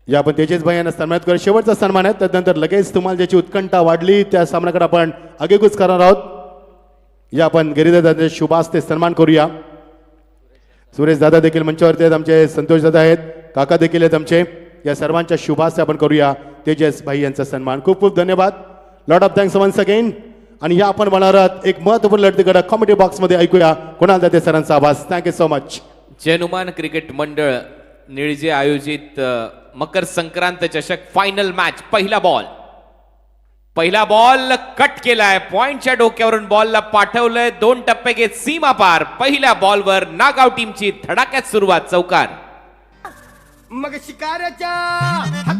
या आपण तेजस भाई यांना सन्मानित करू. शेवटचा सन्मान आहे, त्यानंतर लगेच तुम्हाला ज्याची उत्कंठा वाढली त्या सामन्याकडे आपण आगेकूच करणार आहोत. या आपण गिरीधर शुभास्ते सन्मान करूया. सुरेश दादा देखील मंचावरती आहेत, आमचे संतोष दादा आहेत, काका देखील आहेत आमचे. या सर्वांच्या शुभास्ते आपण करूया तेजस भाई यांचा सन्मान. खूप खूप धन्यवाद. Lot of thanks once again. आणि या आपण बनवणार एक महत्त्वपूर्ण लढतीकडे कॉमेडी बॉक्स मध्ये ऐकूया कोणाला जाते सरांचा आवाज. Thank you so much. जनुमान क्रिकेट मंडळ निळजे आयोजित मकर संक्रांत चषक फायनल मॅच. पहिला बॉल कट केलाय, पॉइंटच्या डोक्यावरून बॉलला पाठवलंय, 2 टप्पे घेत सीमा पार. पहिल्या बॉलवर नागाव टीमची धडाक्यात सुरुवात. चौकार. मग शिकाऱ्याच्या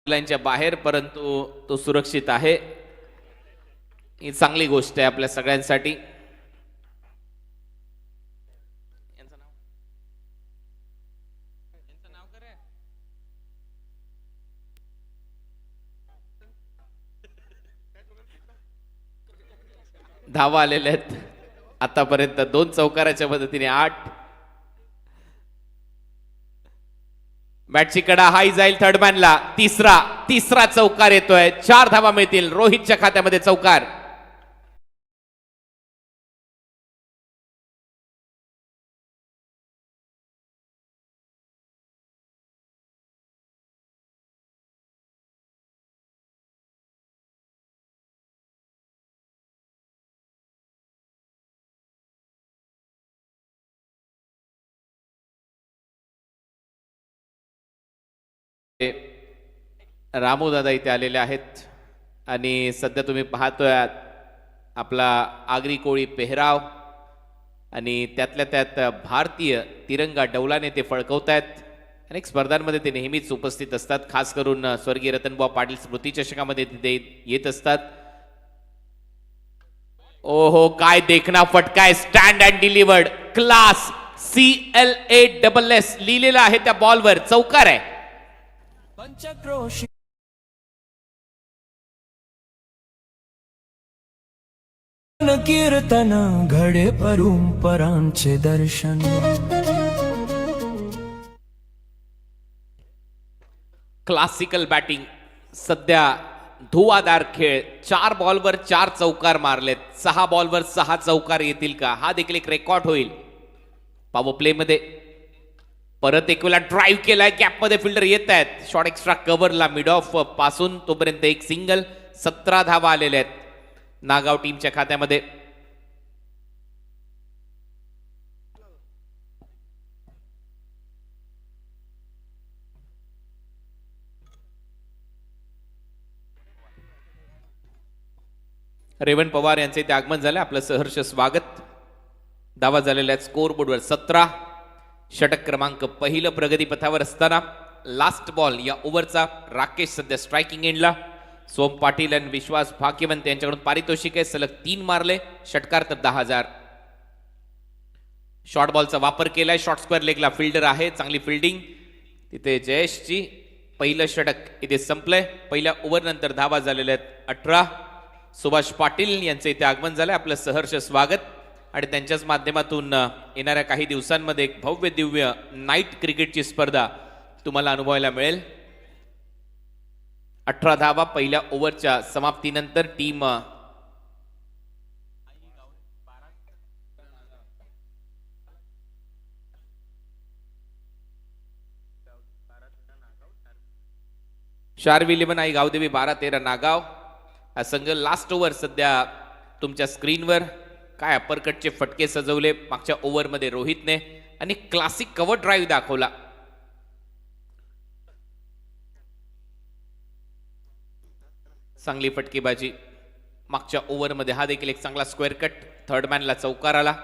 लाईनच्या बाहेर, परंतु तो सुरक्षित आहे. ही चांगली गोष्ट आहे आपल्या सगळ्यांसाठी. धावा आलेल्या आहेत आतापर्यंत 2 चौकाराच्या मदतीने 8. बॅटची कडा हाई जाईल थर्डमॅनला. तिसरा चौकार येतोय. 4 धावा मिळतील. रोहितच्या खात्यामध्ये चौकार. रामू दादा इथे आलेले आहेत आणि सध्या तुम्ही पाहतोय आपला आगरी कोळी पेहराव आणि त्यातल्या त्यात भारतीय तिरंगा डौलाने ते फळकवतायत. अनेक स्पर्धांमध्ये ते नेहमीच उपस्थित असतात. खास करून स्वर्गीय रतनबुवा पाटील स्मृती चषकामध्ये ते येत असतात. ओहो, काय देखना फटकाय. Stand and delivered. Class. CLASS लिहिलेलं आहे त्या बॉलवर. चौकार आहे. पंचक्रोशी कीर्तन घडे परंपरांचे दर्शन. Classical batting. सध्या धुवाधार खेळ. 4 बॉलवर 4 चौकार मारलेत. 6 बॉलवर 6 चौकार येतील का, हा देखील एक रेकॉर्ड होईल. पॉवर प्ले मध्ये परत एक वेळा ड्राईव्ह केलाय. गॅप मध्ये फिल्डर येत आहेत. शॉर्ट एक्स्ट्रा कव्हरला मिड ऑफ पासून तोपर्यंत एक सिंगल. 17 धावा आलेल्या आहेत नागाव टीमच्या खात्यामध्ये. रेवण पवार यांचे इथे आगमन झाले. आपलं सहर्ष स्वागत. दावा झालेला आहे स्कोर बोर्डवर 17. षटक क्रमांक पहिलं प्रगतीपथावर असताना लास्ट बॉल या ओव्हरचा. राकेश सध्या स्ट्रायकिंग एंडला. सोम पाटील आणि विश्वास भाग्यवंत यांच्याकडून पारितोषिक आहे. सलग 3 मारले. षटकार तर 10,000. शॉर्ट बॉलचा वापर केलाय. शॉर्ट स्क्वेअर लेगला फिल्डर आहे. चांगली फिल्डिंग तिथे. जयेशची पहिलं षटक इथे संपलंय. पहिल्या ओव्हर नंतर धावा झालेल्या आहेत 18. सुभाष पाटील यांचे इथे आगमन झालंय. आपलं सहर्ष स्वागत. आणि त्यांच्याच माध्यमातून येणाऱ्या काही दिवसांमध्ये एक भव्य दिव्य नाईट क्रिकेटची स्पर्धा तुम्हाला अनुभवायला मिळेल. 18 धावा पहिल्या ओव्हरच्या समाप्तीनंतर. टीम शारविलिमन आई गावदेवी 12-13 नागाव. हा संघ लास्ट ओव्हर सध्या तुमच्या स्क्रीनवर. काय अपरकटचे फटके सजवले मागच्या ओव्हरमध्ये रोहितने आणि क्लासिक कव्हर ड्राईव्ह दाखवला. चांगली फटकेबाजी मागच्या ओव्हरमध्ये. हा देखील एक चांगला स्क्वेअर कट. थर्ड मॅनला चौकार आला.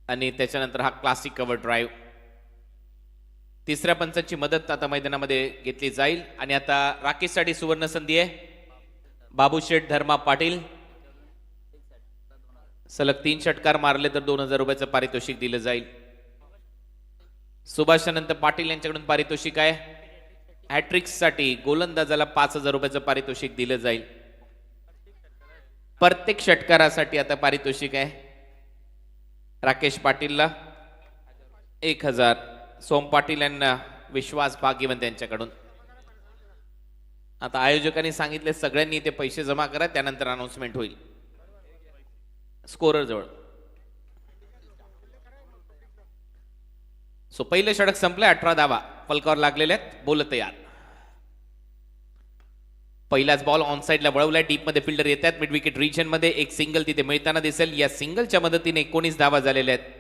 आणि त्याच्यानंतर हा क्लासिक कव्हर ड्राईव्ह. तिसऱ्या पंचांची मदत आता मैदानामध्ये घेतली जाईल. आणि आता राकेशसाठी सुवर्ण संधी आहे. बाबूशेठ धर्मा पाटील सलग 3 षटकार मारले तर 2000 रुपयाचं पारितोषिक दिलं जाईल. सुभाष अनंत पाटील यांच्याकडून पारितोषिक आहे. हॅट्रिक्स साठी गोलंदाजाला 5000 रुपयाचं पारितोषिक दिलं जाईल. प्रत्येक षटकारासाठी आता पारितोषिक आहे. राकेश पाटीलला 1000. सोम पाटील यांना विश्वास भाग्यवंत यांच्याकडून. आता आयोजकांनी सांगितले सगळ्यांनी ते पैसे जमा करा, त्यानंतर अनाउन्समेंट होईल. स्कोरर जवळ. सो पहिलं षटक संपलं. 18 धावा फलकावर लागलेले आहेत. बोल तयार. पहिलाच बॉल ऑन साइडला वळवलाय. डीप मध्ये फिल्डर येत आहेत. मिड विकेट रिजन मध्ये एक सिंगल तिथे मिळताना दिसेल. या सिंगलच्या मदतीने 19 धावा झालेल्या आहेत.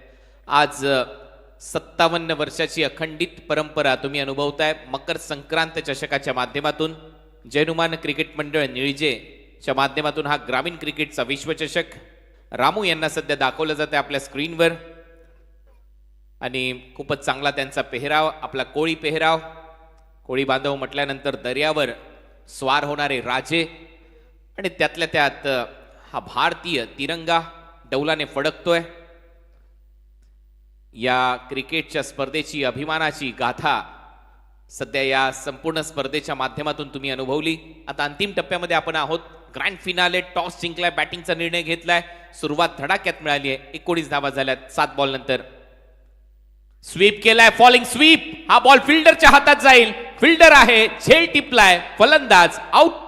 आज 57 वर्षाची अखंडित परंपरा तुम्ही अनुभवताय. मकर संक्रांत चषकाच्या माध्यमातून जैनुमान क्रिकेट मंडळ निळजेच्या माध्यमातून हा ग्रामीण क्रिकेटचा विश्वचषक रामू यांना सध्या दाखवलं जाते आपल्या स्क्रीनवर. आणि खूपच चांगला त्यांचा पेहराव, आपला कोळी पेहराव. कोळी बांधव म्हटल्यानंतर दर्यावर स्वार होणारे राजे आणि त्यातल्या त्यात हा भारतीय तिरंगा डौलाने फडकतोय. या क्रिकेटच्या स्पर्धेची अभिमानाची गाथा सध्या या संपूर्ण स्पर्धेच्या माध्यमातून तुम्ही अनुभवली. आता अंतिम टप्प्यामध्ये आपण आहोत. Grand finale. टॉस जिंकलाय, बॅटिंगचा निर्णय घेतलाय. सुरुवात धडाक्यात मिळाली आहे. 19 धावा झाल्यात 7 बॉल नंतर. स्वीप केलाय, फॉलिंग स्वीप. हा बॉल फिल्डरच्या हातात जाईल. फिल्डर आहे, झेल टिपलाय. फलंदाज आउट.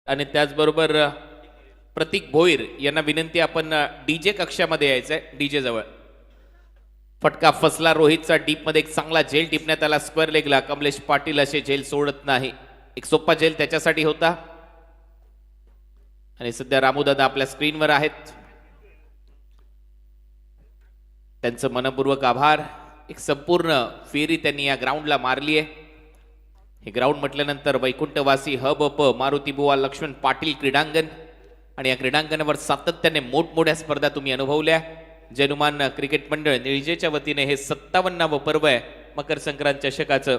आणि त्याचबरोबर प्रतीक भोईर यांना विनंती, आपण डीजे कक्षामध्ये यायचंय. डीजे जवळ. फटका फसला रोहितचा. डीप मध्ये एक चांगला झेल टिपण्यात आला स्क्वेअर लेगला. कमलेश पाटील असे झेल सोडत नाही. एक सोपा झेल त्याच्यासाठी होता. आणि सध्या रामूदादा आपल्या स्क्रीनवर आहेत. त्यांचं मनपूर्वक आभार. एक संपूर्ण फेरी त्यांनी या ग्राउंडला मारली आहे. हे ग्राउंड म्हटल्यानंतर वैकुंठवासी हब मारुती बुवा लक्ष्मण पाटील क्रीडांगण. आणि या क्रीडांगणावर सातत्याने मोठमोठ्या स्पर्धा तुम्ही अनुभवल्या. जैनुमान क्रिकेट मंडळ निळजेच्या वतीने हे 57वे पर्व आहे मकर संक्रांत चषकाचं.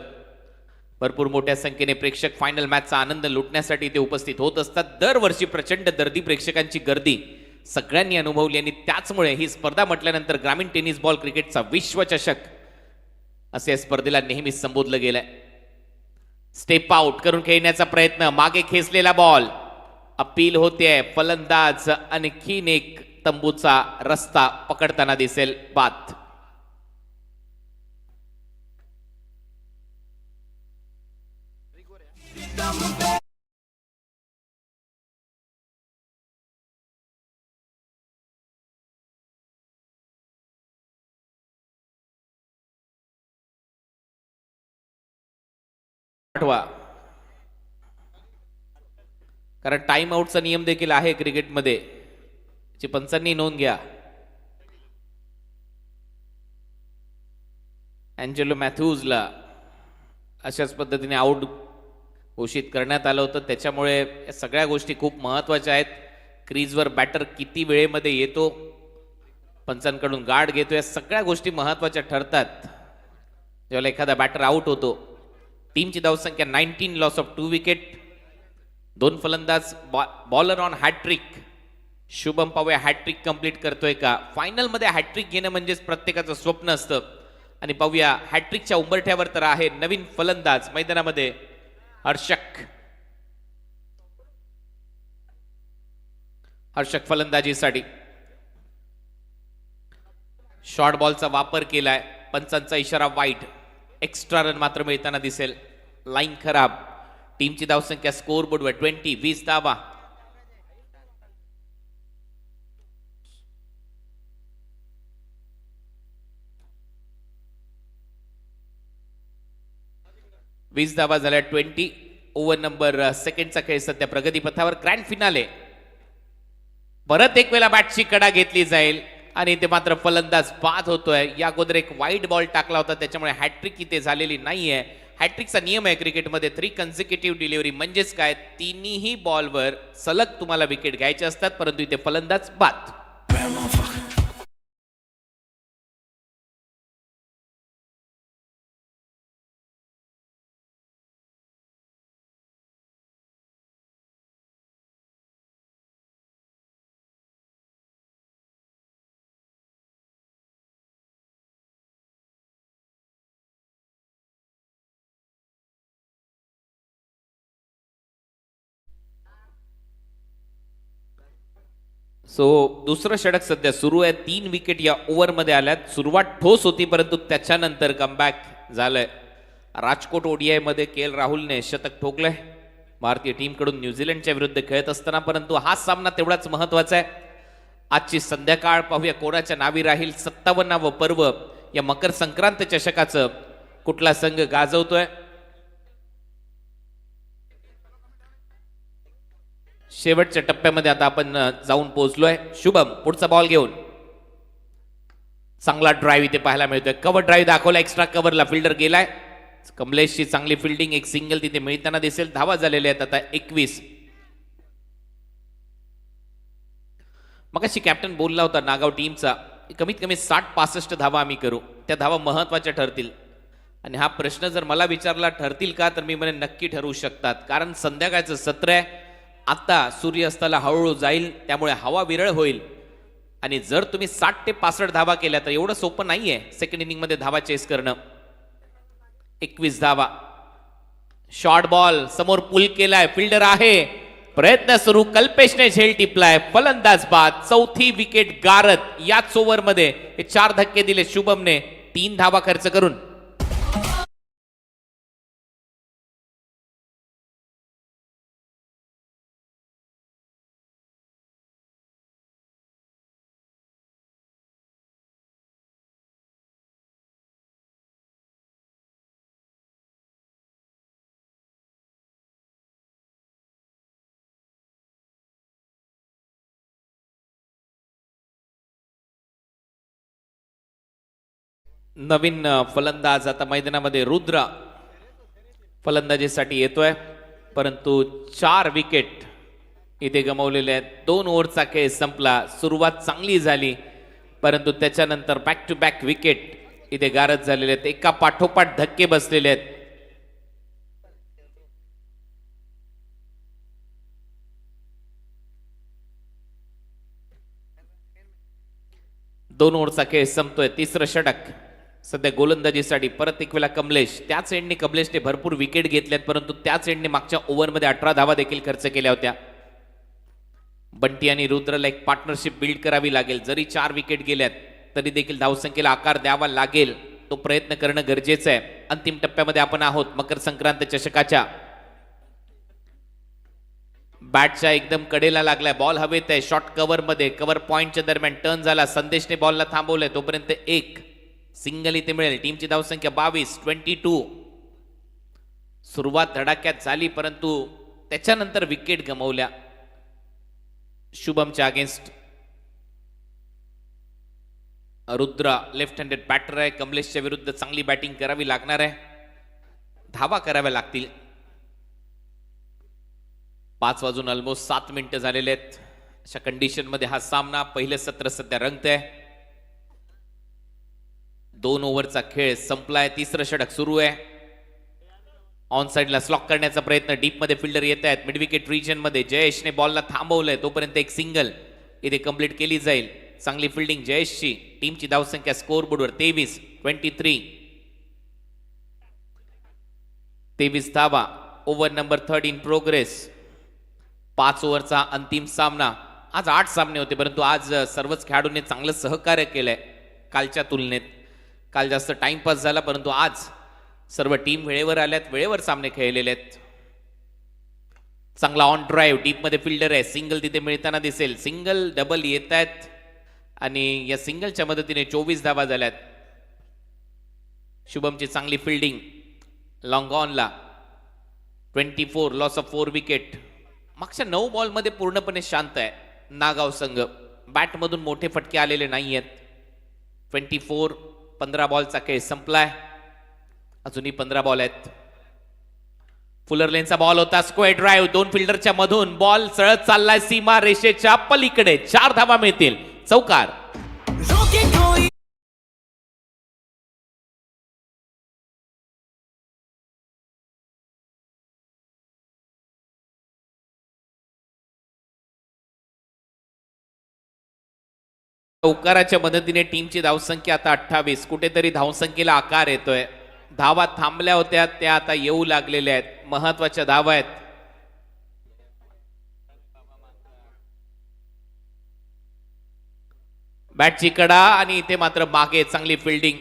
भरपूर मोठ्या संख्येने प्रेक्षक फायनल मॅचचा आनंद लुटण्यासाठी इथे उपस्थित होत असतात. दरवर्षी प्रचंड दर्दी प्रेक्षकांची गर्दी सगळ्यांनी अनुभवली. आणि त्याचमुळे ही स्पर्धा म्हटल्यानंतर ग्रामीण टेनिस बॉल क्रिकेटचा विश्वचषक असे या स्पर्धेला नेहमीच संबोधलं गेलंय. स्टेप आउट करून खेळण्याचा प्रयत्न. मागे खेचलेला बॉल. अपील होते. फलंदाज आणखीन एक तंबूचा रस्ता पकडताना दिसेल. बाद. कारण टाइम आउटचा नियम देखील आहे क्रिकेटमध्ये. ची पंचांनी नोंद घ्या. अँजेलो मॅथ्यूजला अशाच पद्धतीने आउट घोषित करण्यात आलं होतं. त्याच्यामुळे या सगळ्या गोष्टी खूप महत्वाच्या आहेत. क्रीजवर बॅटर किती वेळेमध्ये येतो, पंचांकडून गार्ड घेतो, या सगळ्या गोष्टी महत्वाच्या ठरतात जेव्हा एखादा बॅटर आउट होतो. टीमची धावसंख्या 19, लॉस ऑफ 2 विकेट. 2 फलंदाज, बॉलर ऑन हॅट्रिक. शुभम पाहूया हॅट्रिक कंप्लीट करतोय का. फायनल मध्ये हॅट्रिक घेणं म्हणजेच प्रत्येकाचं स्वप्न असतं. आणि पाहूया हॅट्रिकच्या उंबरठ्यावर तर आहे नवीन फलंदाज मैदानामध्ये हर्षक. हर्षक फलंदाजीसाठी शॉर्ट बॉलचा वापर केलाय. पंचांचा इशारा वाईट. एक्स्ट्रा रन मात्र मिळताना दिसेल. लाईन खराब. टीमची धावसंख्या स्कोर बोर्डवर 20 धावा. वीस धावा झाल्या. 20 ओव्हर नंबर सेकंडचा खेळ सध्या प्रगतीपथावर. Grand finale. परत एक वेळा बॅटची कडा घेतली जाईल आणि ते मात्र फलंदाज बाद होतोय. या अगोदर एक वाईट बॉल टाकला होता त्याच्यामुळे हॅट्रिक इथे झालेली नाहीये. हॅट्रिकचा नियम आहे क्रिकेटमध्ये 3 कन्सिक्युटिव्ह डिलिव्हरी म्हणजेच काय तिन्ही बॉलवर सलग तुम्हाला विकेट घ्यायचे असतात परंतु इथे फलंदाज बाद. सो दुसरं षटक सध्या सुरू आहे. 3 विकेट या ओव्हरमध्ये आल्यात. सुरुवात ठोस होती परंतु त्याच्यानंतर कमबॅक झालंय. राजकोट ओडीआय मध्ये के.एल. राहुलने शतक ठोकलंय भारतीय टीमकडून न्यूझीलंडच्या विरुद्ध खेळत असताना. परंतु हा सामना तेवढाच महत्वाचा आहे. आजची संध्याकाळ पाहूया कोणाच्या नावी राहील. 57व पर्व या मकर संक्रांत चषकाचं कुठला संघ गाजवतोय. शेवटच्या टप्प्यामध्ये आता आपण जाऊन पोहोचलोय. शुभम पुढचा बॉल घेऊन. चांगला ड्राईव्ह इथे पाहायला मिळतोय. कव्हर ड्राईव्ह दाखवला. एक्स्ट्रा कव्हरला फिल्डर गेलाय. कमलेशची चांगली फिल्डिंग. एक सिंगल तिथे मिळताना दिसेल. धावा झालेल्या आहेत आता 21. मगाशी कॅप्टन बोलला होता नागाव टीमचा कमीत कमी 60-65 धावा आम्ही करू. त्या धावा महत्वाच्या ठरतील. आणि हा प्रश्न जर मला विचारला ठरतील का तर मी म्हणे नक्की ठरवू शकतात. कारण संध्याकाळचं सत्र आहे. आता सूर्यास्ताला हळूहळू जाईल त्यामुळे हवा विरळ होईल. आणि जर तुम्ही 60 ते 65 धावा केल्या तर एवढं सोपं नाहीये सेकंड इनिंग मध्ये धावा चेस करणं. 21 धावा. शॉर्ट बॉल समोर पुल केलाय. फिल्डर आहे. प्रयत्न सुरू. कल्पेशने झेल टिपलाय. फलंदाज बाद. चौथी विकेट गारद. याच ओव्हर मध्ये 4 धक्के दिले शुभमने 3 धावा खर्च करून. नवीन फलंदाज आता मैदानामध्ये रुद्र फलंदाजीसाठी येतोय. परंतु 4 विकेट इथे गमावलेले आहेत. 2 ओव्हरचा खेळ संपला. सुरुवात चांगली झाली परंतु त्याच्यानंतर बॅक टू बॅक विकेट इथे गारद झालेले आहेत. एका पाठोपाठ धक्के बसलेले आहेत. दोन ओव्हरचा खेळ संपतोय. तिसरं षटक सध्या गोलंदाजीसाठी. परत एक वेळा कमलेश. त्याच एंडने कमलेशने भरपूर विकेट घेतल्यात परंतु त्याच एंडने मागच्या ओव्हरमध्ये 18 धावा देखील खर्च केल्या होत्या. बंटी आणि रुद्रला एक पार्टनरशिप बिल्ड करावी लागेल. जरी 4 विकेट गेल्यात तरी देखील धावसंख्येला आकार द्यावा लागेल. तो प्रयत्न करणं गरजेचं आहे. अंतिम टप्प्यामध्ये आपण आहोत मकर संक्रांत चषकाच्या. बॅटच्या एकदम कडेला लागलाय. बॉल हवेत आहे. शॉर्ट कव्हर मध्ये. कव्हर पॉइंटच्या दरम्यान टर्न झाला. संदेशने बॉलला थांबवलंय. तोपर्यंत एक सिंगल इथे मिळेल. टीमची धावसंख्या 22. सुरुवात धडाक्यात झाली परंतु त्याच्यानंतर विकेट गमावल्या शुभमच्या against. Rudra left handed batter आहे. कमलेशच्या विरुद्ध चांगली बॅटिंग करावी लागणार आहे. धावा कराव्या लागतील. 5 वाजून ऑलमोस्ट 7 मिनिटं झालेले आहेत. अशा कंडिशन मध्ये हा सामना पहिलं सत्र सध्या रंगतंय. 2 ओव्हरचा खेळ संपलाय. तिसरं षटक सुरू आहे. ऑन साइडला स्लॉक करण्याचा प्रयत्न. डीप मध्ये फिल्डर येत आहेत. मिड विकेट रिजन मध्ये जयेशने बॉलला थांबवलंय. तोपर्यंत एक सिंगल. इथे कंप्लीट केली जाईल. चांगली फिल्डिंग जयेशची. टीमची धावसंख्या स्कोर बोर्डवर 23 धावा. Over number 3 in progress. 5 ओव्हरचा अंतिम सामना. आज 8 सामने होते, परंतु आज सर्वच खेळाडूंनी चांगलं सहकार्य केलंय कालच्या तुलनेत. काल जास्त टाइमपास झाला, परंतु आज सर्व टीम वेळेवर आल्यात, वेळेवर सामने खेळलेले आहेत. चांगला ऑन ड्राईव्ह. डीप मध्ये फिल्डर आहे. सिंगल तिथे मिळताना दिसेल. सिंगल डबल येत आहेत आणि या सिंगलच्या मदतीने 24 धावा झाल्यात. शुभमची चांगली फिल्डिंग लॉंग ऑनला. 24 लॉस ऑफ 4 विकेट. मागच्या 9 बॉलमध्ये पूर्णपणे शांत आहे नागाव संघ. बॅटमधून मोठे फटके आलेले नाही आहेत. 24 15 बॉलचा खेळ संपलाय. अजूनही 15 बॉल आहेत. फुलर लेनचा बॉल होता. Square drive. 2 फिल्डरच्या मधून बॉल सळत चाललाय सीमा रेषेच्या पलीकडे. 4 धावा मिळतील. चौकार. रोके कोई चौकाराच्या मदतीने टीमची धावसंख्या आता 28. कुठेतरी धावसंख्येला आकार येतोय. धावा थांबल्या होत्या त्या आता येऊ लागलेल्या आहेत. महत्वाच्या धावा आहेत. बॅटची कडा आणि इथे मात्र मागे चांगली फिल्डिंग.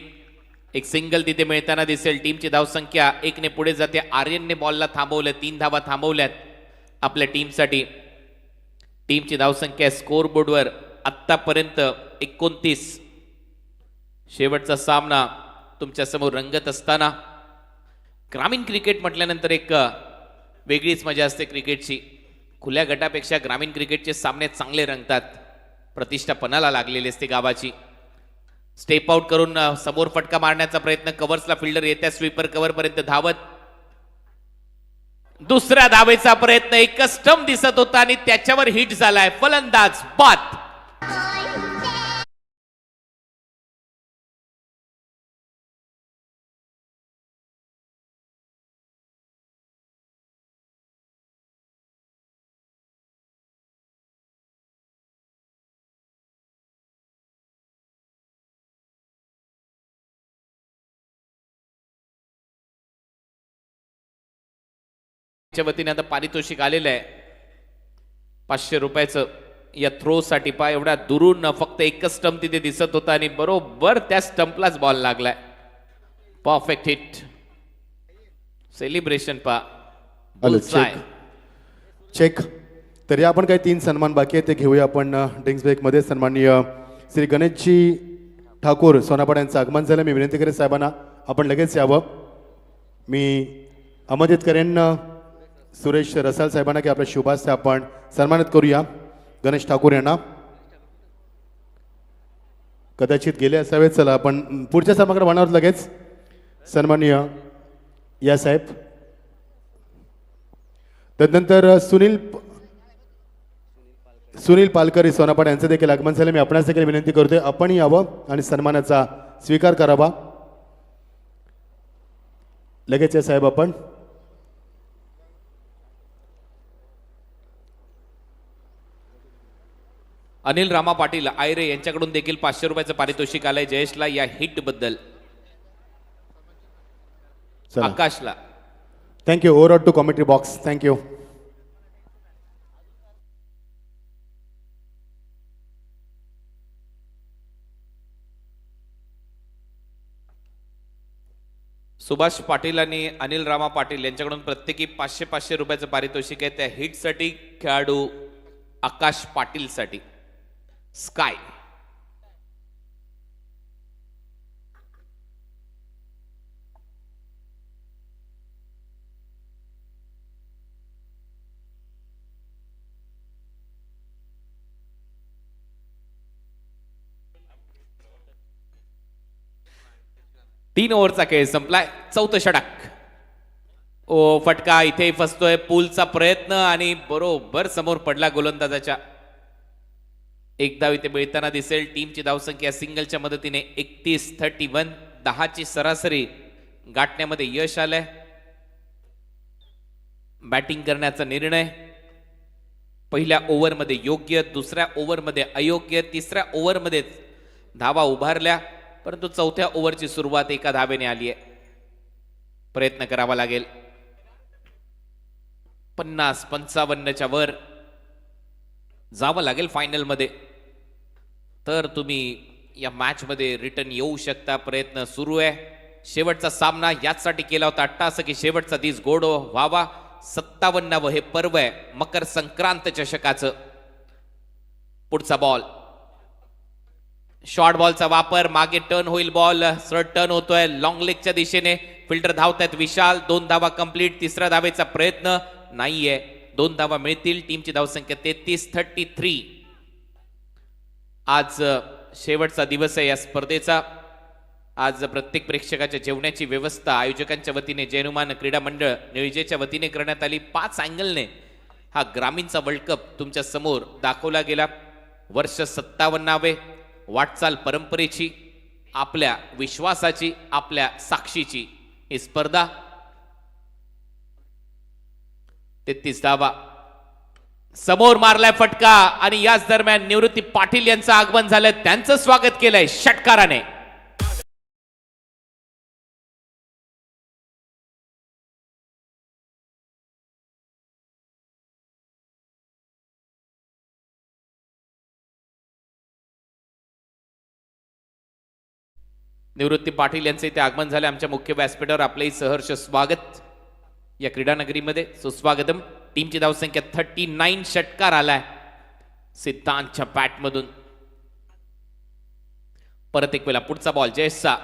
एक सिंगल तिथे मिळताना दिसेल. टीमची धावसंख्या 1 ने पुढे जाते. आर्यनने बॉलला थांबवलं. 3 धावा थांबवल्यात आपल्या टीमसाठी. टीमची धावसंख्या स्कोर बोर्डवर आतापर्यंत 29. शेवटचा सामना तुमच्या समोर रंगत असताना ग्रामीण क्रिकेट म्हटल्यानंतर एक वेगळीच मजा असते क्रिकेटची. खुल्या गटापेक्षा ग्रामीण क्रिकेटचे सामने चांगले रंगतात. प्रतिष्ठा पणाला लागलेली असते गावाची. स्टेप आउट करून समोर फटका मारण्याचा प्रयत्न. कव्हर्सला फिल्डर येत्या स्वीपर कव्हर पर्यंत धावत. दुसऱ्या धावेचा प्रयत्न. एक स्टंप दिसत होता आणि त्याच्यावर हिट झालाय. फलंदाज बाद. वतीने आता पारितोषिक आलेलं आहे 500 रुपयाचं या थ्रो साठी. पा एवढ्या दुरून फक्त एकच स्टंप तिथे दिसत होता आणि बरोबर त्या स्टंपलाच बॉल लागलाय. Perfect hit. सेलिब्रेशन पा. चेक. तरी आपण काही 3 सन्मान बाकी आहेत ते घेऊया आपण ड्रिंक्स ब्रेक मध्ये. सन्माननीय श्री गणेशजी ठाकूर सोनापाडा यांचं आगमन झालं. मी विनंती करेन साहेबांना आपण लगेच यावं. मी आमंत्रित करेन सुरेश रसाल साहेबांना की आपल्या शुभास्ते आपण सन्मानित करूया गणेश ठाकूर यांना. कदाचित गेले असावेत. चला आपण पुढच्या सन्मानाकडे वळणार लगेच. सन्माननीय या साहेब. त्यानंतर सुनील पालकरी सोनापाडा यांचं देखील आगमन झालं. मी आपणास देखील विनंती करतोय आपण यावं आणि सन्मानाचा स्वीकार करावा. लगेच या साहेब आपण. अनिल रामा पाटील आयरे यांच्याकडून देखील 500 रुपयाचं पारितोषिक आलंय जयेशला या हिट बद्दल. आकाशला. Thank you. Over to commentary box. Thank you. Subhash Patil आणि अनिल रामा पाटील यांच्याकडून प्रत्येकी 500 रुपयाचं पारितोषिक आहे. त्या हिटसाठी खेळाडू आकाश पाटील साठी स्काय. तीन ओव्हरचा खेळ संपलाय. चौथं षटक. ओ फटका इथे फसतोय. पूलचा प्रयत्न आणि बरोबर समोर पडला गोलंदाजाच्या. एक धाव इथे मिळताना दिसेल. टीमची धावसंख्या सिंगलच्या मदतीने 31 10ची सरासरी गाठण्यामध्ये यश आलंय. बॅटिंग करण्याचा निर्णय. पहिल्या ओव्हरमध्ये योग्य, दुसऱ्या ओव्हरमध्ये अयोग्य, तिसऱ्या ओव्हरमध्ये धावा उभारल्या, परंतु चौथ्या ओव्हरची सुरुवात एका धावेने आली आहे. प्रयत्न करावा लागेल. 50-55च्या वर जावं लागेल फायनल मध्ये, तर तुम्ही या मॅच मध्ये रिटर्न येऊ शकता. प्रयत्न सुरू आहे. शेवटचा सामना याचसाठी केला होता असं की शेवटचा दिस गोड व्हावा. 57वे हे पर्व आहे मकर संक्रांत चषकाचं. पुढचा बॉल, शॉर्ट बॉलचा वापर, मागे टर्न होईल, बॉल सरळ टर्न होतोय लॉंग लेगच्या दिशेने. फिल्डर धावतायत विशाल. 2 धावा कंप्लीट. तिसऱ्या धावेचा प्रयत्न नाहीये. 2 धावा मिळतील. टीमची धावसंख्या 33-33. आज शेवटचा दिवस आहे या स्पर्धेचा. आज प्रत्येक प्रेक्षकाच्या जेवणाची व्यवस्था आयोजकांच्या वतीने, जैनुमान क्रीडा मंडळ निळजेच्या वतीने करण्यात आली. 5 अँगलने हा ग्रामीणचा वर्ल्ड कप तुमच्या समोर दाखवला गेला. वर्ष 57वे, वाटचाल परंपरेची, आपल्या विश्वासाची, आपल्या साक्षीची ही स्पर्धा. 33 धावा. समोर मारलाय फटका आणि याच दरम्यान निवृत्ती पाटील यांचं आगमन झालं. त्यांचं स्वागत केलंय षटकाराने. निवृत्ती पाटील यांचे इथे आगमन झाले. आमच्या मुख्य व्यासपीठावर आपलंही सहर्ष स्वागत या क्रीडा नगरीमध्ये. सुस्वागतम. टीमची धावसंख्या 39. षटकार आलाय सिद्धांतच्या बॅट मधून. परत एक वेळा पुढचा बॉल जयेशचा.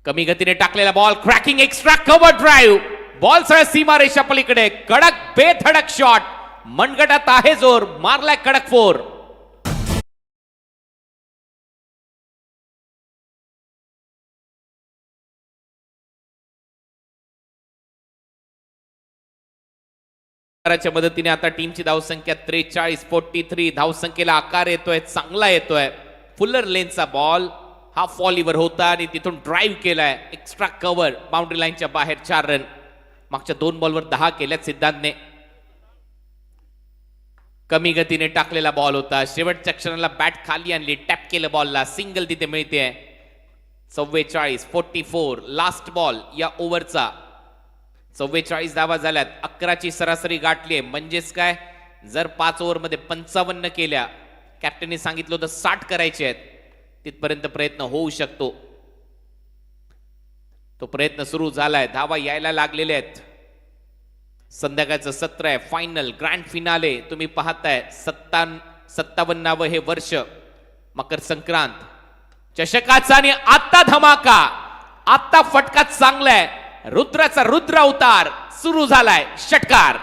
कमी गतीने टाकलेला ball, cracking extra cover drive. Ball सह सीमारेषा पलीकडे. कडक बेधडक शॉट. मनगटात आहे जोर. मारलाय कडक 4. च्या मदतीने आता टीमची धावसंख्या 43-43. धावसंख्येला आकार येतोय, चांगला येतोय. फुलर लेनचा बॉल हा फॉलीवर होता आणि तिथून ड्राईव्ह केलाय. एक्स्ट्रा कव्हर, बाउंड्री लाईनच्या बाहेर 4 रन. मागच्या 2 बॉलवर 10 केल्यात सिद्धांतने. कमी गतीने टाकलेला बॉल होता. शेवटच्या क्षणाला बॅट खाली आणली, टॅप केलं बॉलला. सिंगल तिथे मिळते. 44-44. लास्ट बॉल या ओव्हरचा. 44 धावा झाल्यात. 11ची सरासरी गाठली आहे. म्हणजेच काय, जर 5 ओव्हरमध्ये 55 केल्या, कॅप्टनने सांगितलं होतं 60 करायचे आहेत, तिथपर्यंत प्रयत्न होऊ शकतो. तो प्रयत्न सुरू झालाय. धावा यायला लागलेले आहेत. संध्याकाळचं सत्र आहे, फायनल ग्रँड फिनाले तुम्ही पाहताय. 57वे हे वर्ष मकर संक्रांत चषकाचा आणि आता धमाका, आता फटका चांगला आहे. रुद्राचा रुद्र अवतार सुरू झालाय. षटकार.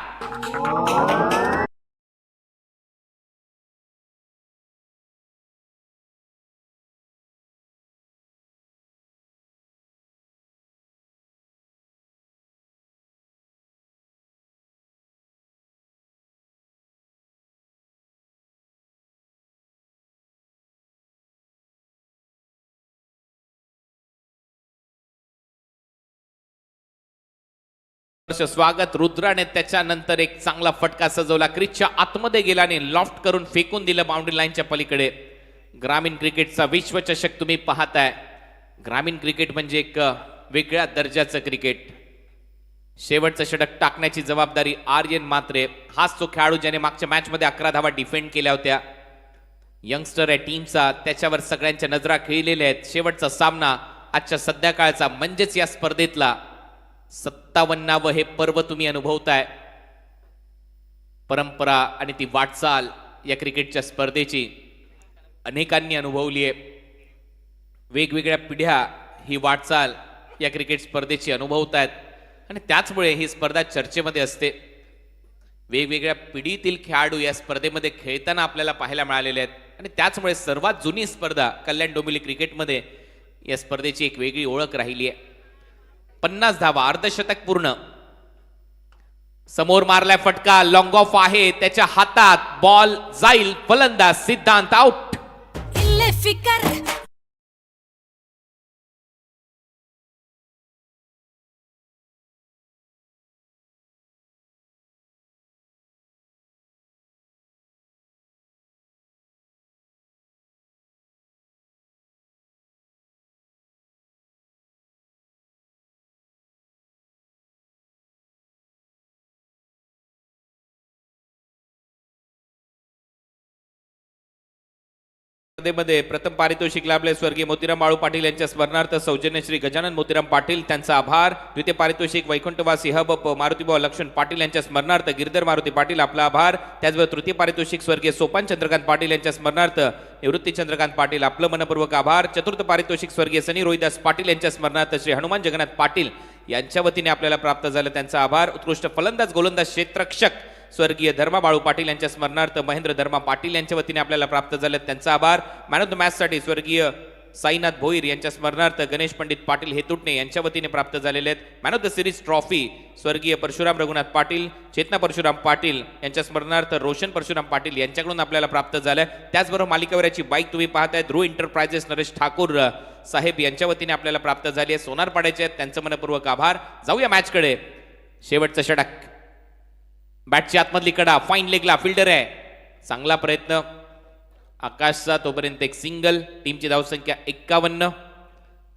स्वागत. रुद्राने त्याच्यानंतर एक चांगला फटका सजवला. क्रिचच्या आतमध्ये गेला आणि लॉफ्ट करून फेकून दिलं बाउंड्री लाईनच्या पलीकडे. ग्रामीण क्रिकेटचा विश्वचषक तुम्ही पाहताय. ग्रामीण क्रिकेट म्हणजे एक वेगळ्या दर्जाचं क्रिकेट. शेवटचं षटक टाकण्याची जबाबदारी आर्यन मात्रे. हाच तो खेळाडू ज्याने मागच्या मॅच मध्ये 11 धावा डिफेंड केल्या होत्या. यंगस्टर आहे टीमचा, त्याच्यावर सगळ्यांच्या नजरा खिळलेल्या आहेत. शेवटचा सामना आजच्या संध्याकाळचा, म्हणजेच या स्पर्धेतला 57वे हे पर्व तुम्ही अनुभवताय. परंपरा आणि ती वाटचाल या क्रिकेटच्या स्पर्धेची अनेकांनी अनुभवली आहे. वेगवेगळ्या पिढ्या ही वाटचाल या क्रिकेट स्पर्धेची अनुभवतायत आणि त्याचमुळे ही स्पर्धा चर्चेमध्ये असते. वेगवेगळ्या पिढीतील खेळाडू या स्पर्धेमध्ये खेळताना आपल्याला पाहायला मिळालेले आहेत आणि त्याचमुळे सर्वात जुनी स्पर्धा कल्याण डोंबिवली क्रिकेटमध्ये या स्पर्धेची एक वेगळी ओळख राहिली आहे. 50 धावा, अर्धशतक पूर्ण. समोर मारलाय फटका, लॉंग ऑफ आहे त्याच्या हातात. बॉल जाईल, फलंदाज सिद्धांत आउट. फिकर स्पर्धेमध्ये प्रथम पारितोषिक लाभले स्वर्गीय मोतीराम बाळू पाटील यांच्या स्मरणार्थ सौजन्य श्री गजानन मोतीराम पाटील त्यांचा आभार. द्वितीय पारितोषिक वैकुंठवासी हब मारुतीभाऊ लक्ष्मण पाटील यांच्या स्मरणार्थ गिरधर मारुती पाटील आपला आभार. त्याचबरोबर तृतीय पारितोषिक स्वर्गीय सोपान चंद्रकांत पाटील यांच्या स्मरणार्थ निवृत्ती चंद्रकांत पाटील आपलं मनपूर्वक आभार. चतुर्थ पारितोषिक स्वर्गीय सनी रोहिदास पाटील यांच्या स्मरणार्थ श्री हनुमान जगन्नाथ पाटील यांच्या वतीने आपल्याला प्राप्त झालं त्यांचा आभार. उत्कृष्ट फलंदाज गोलंदाज क्षेत्ररक्षक स्वर्गीय धर्मा बाळू पाटील यांच्या स्मरणार्थ महेंद्र धर्मा पाटील यांच्या वतीने आपल्याला प्राप्त झाले त्यांचा आभार. मॅन ऑफ द मॅच साठी स्वर्गीय साईनाथ भोईर यांच्या स्मरणार्थ गणेश पंडित पाटील हेतुटणे यांच्या वतीने प्राप्त झालेले आहेत. Man of the series trophy स्वर्गीय परशुराम रघुनाथ पाटील चेतना परशुराम पाटील यांच्या स्मरणार्थ रोशन परशुराम पाटील यांच्याकडून आपल्याला प्राप्त झालं. त्याचबरोबर मालिकेवर याची बाईक तुम्ही पाहताय ध्रुव एंटरप्राइजेस नरेश ठाकूर साहेब यांच्या वतीने आपल्याला प्राप्त झाली आहे. सोनार पाड्याचे आहेत त्यांचं मनपूर्वक आभार. जाऊया मॅचकडे. शेवटचा षटक बॅटची आतमधली कडा फाईन लेगला फिल्डर आहे चांगला प्रयत्न आकाशचा तोपर्यंत एक सिंगल. टीमची धावसंख्या 51.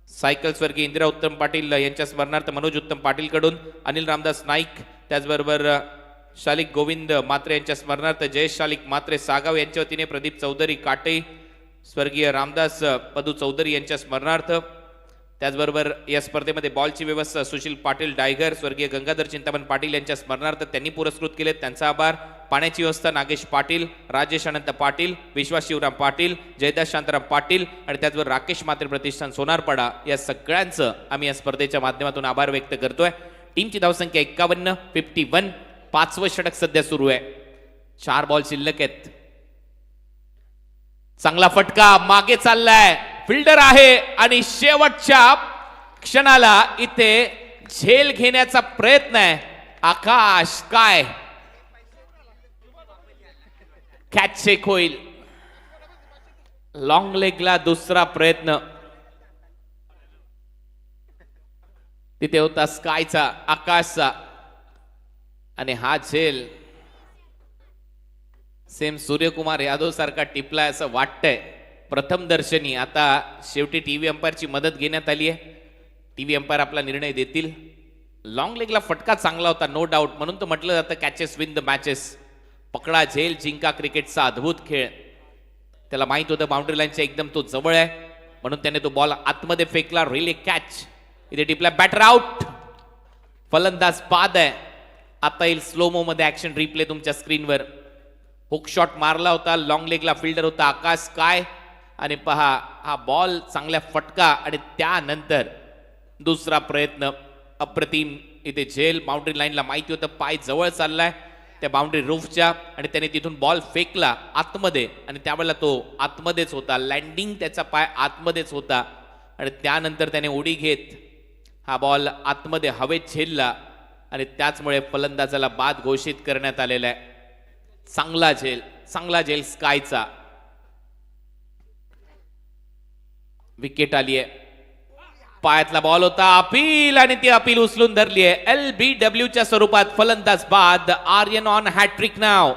सायकल स्वर्गीय इंदिरा उत्तम पाटील यांच्या स्मरणार्थ मनोज उत्तम पाटील कडून अनिल रामदास नाईक त्याचबरोबर शालिक गोविंद मात्रे यांच्या स्मरणार्थ जयेश शालिक मात्रे सागाव यांच्या वतीने प्रदीप चौधरी काटे स्वर्गीय रामदास पदू चौधरी यांच्या स्मरणार्थ. त्याचबरोबर या स्पर्धेमध्ये बॉलची व्यवस्था सुशील पाटील डायगर स्वर्गीय गंगाधर चिंतामण पाटील यांच्या स्मरणार्थ त्यांनी पुरस्कृत केले त्यांचा आभार. पाण्याची व्यवस्था नागेश पाटील राजेश अनंत पाटील विश्वास शिवराम पाटील जयदास शांताराम पाटील आणि त्याचबरोबर राकेश मात्रे प्रतिष्ठान सोनारपाडा या सगळ्यांचं आम्ही या स्पर्धेच्या माध्यमातून आभार व्यक्त करतोय. टीमची धावसंख्या 51 51. पाचवं षटक सध्या सुरू आहे. 4 बॉल शिल्लक आहेत. चांगला फटका मागे चाललाय फिल्डर आहे आणि शेवटच्या क्षणाला इथे झेल घेण्याचा प्रयत्न आहे. आकाश काय कॅच चेक होईल. लॉंग लेगला दुसरा प्रयत्न तिथे होता स्कायचा आकाशचा आणि हा झेल सेम सूर्यकुमार यादव सारखा टिपलाय असं वाटतंय प्रथम दर्शनी. आता शेवटी टीव्ही अंपायरची मदत घेण्यात आली आहे. टीव्ही अंपायर आपला निर्णय देतील. लॉंग लेगला फटका चांगला होता नो डाऊट म्हणून तर म्हटलं जातं कॅचेस विन द मॅचेस. पकडा झेल जिंका क्रिकेटचा अद्भुत खेळ. त्याला माहित होतं बाउंड्री लाईनच्या एकदम तो जवळ आहे म्हणून त्याने तो बॉल आतमध्ये फेकला. रिले कॅच इथे टिपला बॅटर आउट. फलंदाज बाद आहे. आता येईल स्लोमो मध्ये ऍक्शन रिप्ले तुमच्या स्क्रीनवर. हुक शॉट मारला होता लॉंग लेगला फिल्डर होता आकाश काय आणि पहा हा बॉल चांगल्या फटका आणि त्यानंतर दुसरा प्रयत्न अप्रतिम. इथे झेल बाउंड्री लाईनला माहिती होतं पाय जवळ चाललाय त्या बाउंड्री रूफच्या आणि त्याने तिथून बॉल फेकला आतमध्ये आणि त्यावेळेला तो आतमध्येच होता. लँडिंग त्याचा पाय आतमध्येच होता आणि त्यानंतर त्याने उडी घेत हा बॉल आतमध्ये हवेत झेलला आणि त्याचमुळे फलंदाजाला बाद घोषित करण्यात आलेला आहे. चांगला झेल स्कायचा. विकेट आली आहे. पायातला बॉल होता अपील आणि ती अपील उचलून धरली आहे. LBW च्या स्वरूपात फलंदाज बाद. आर्यन ऑन हॅट्रिक नाव.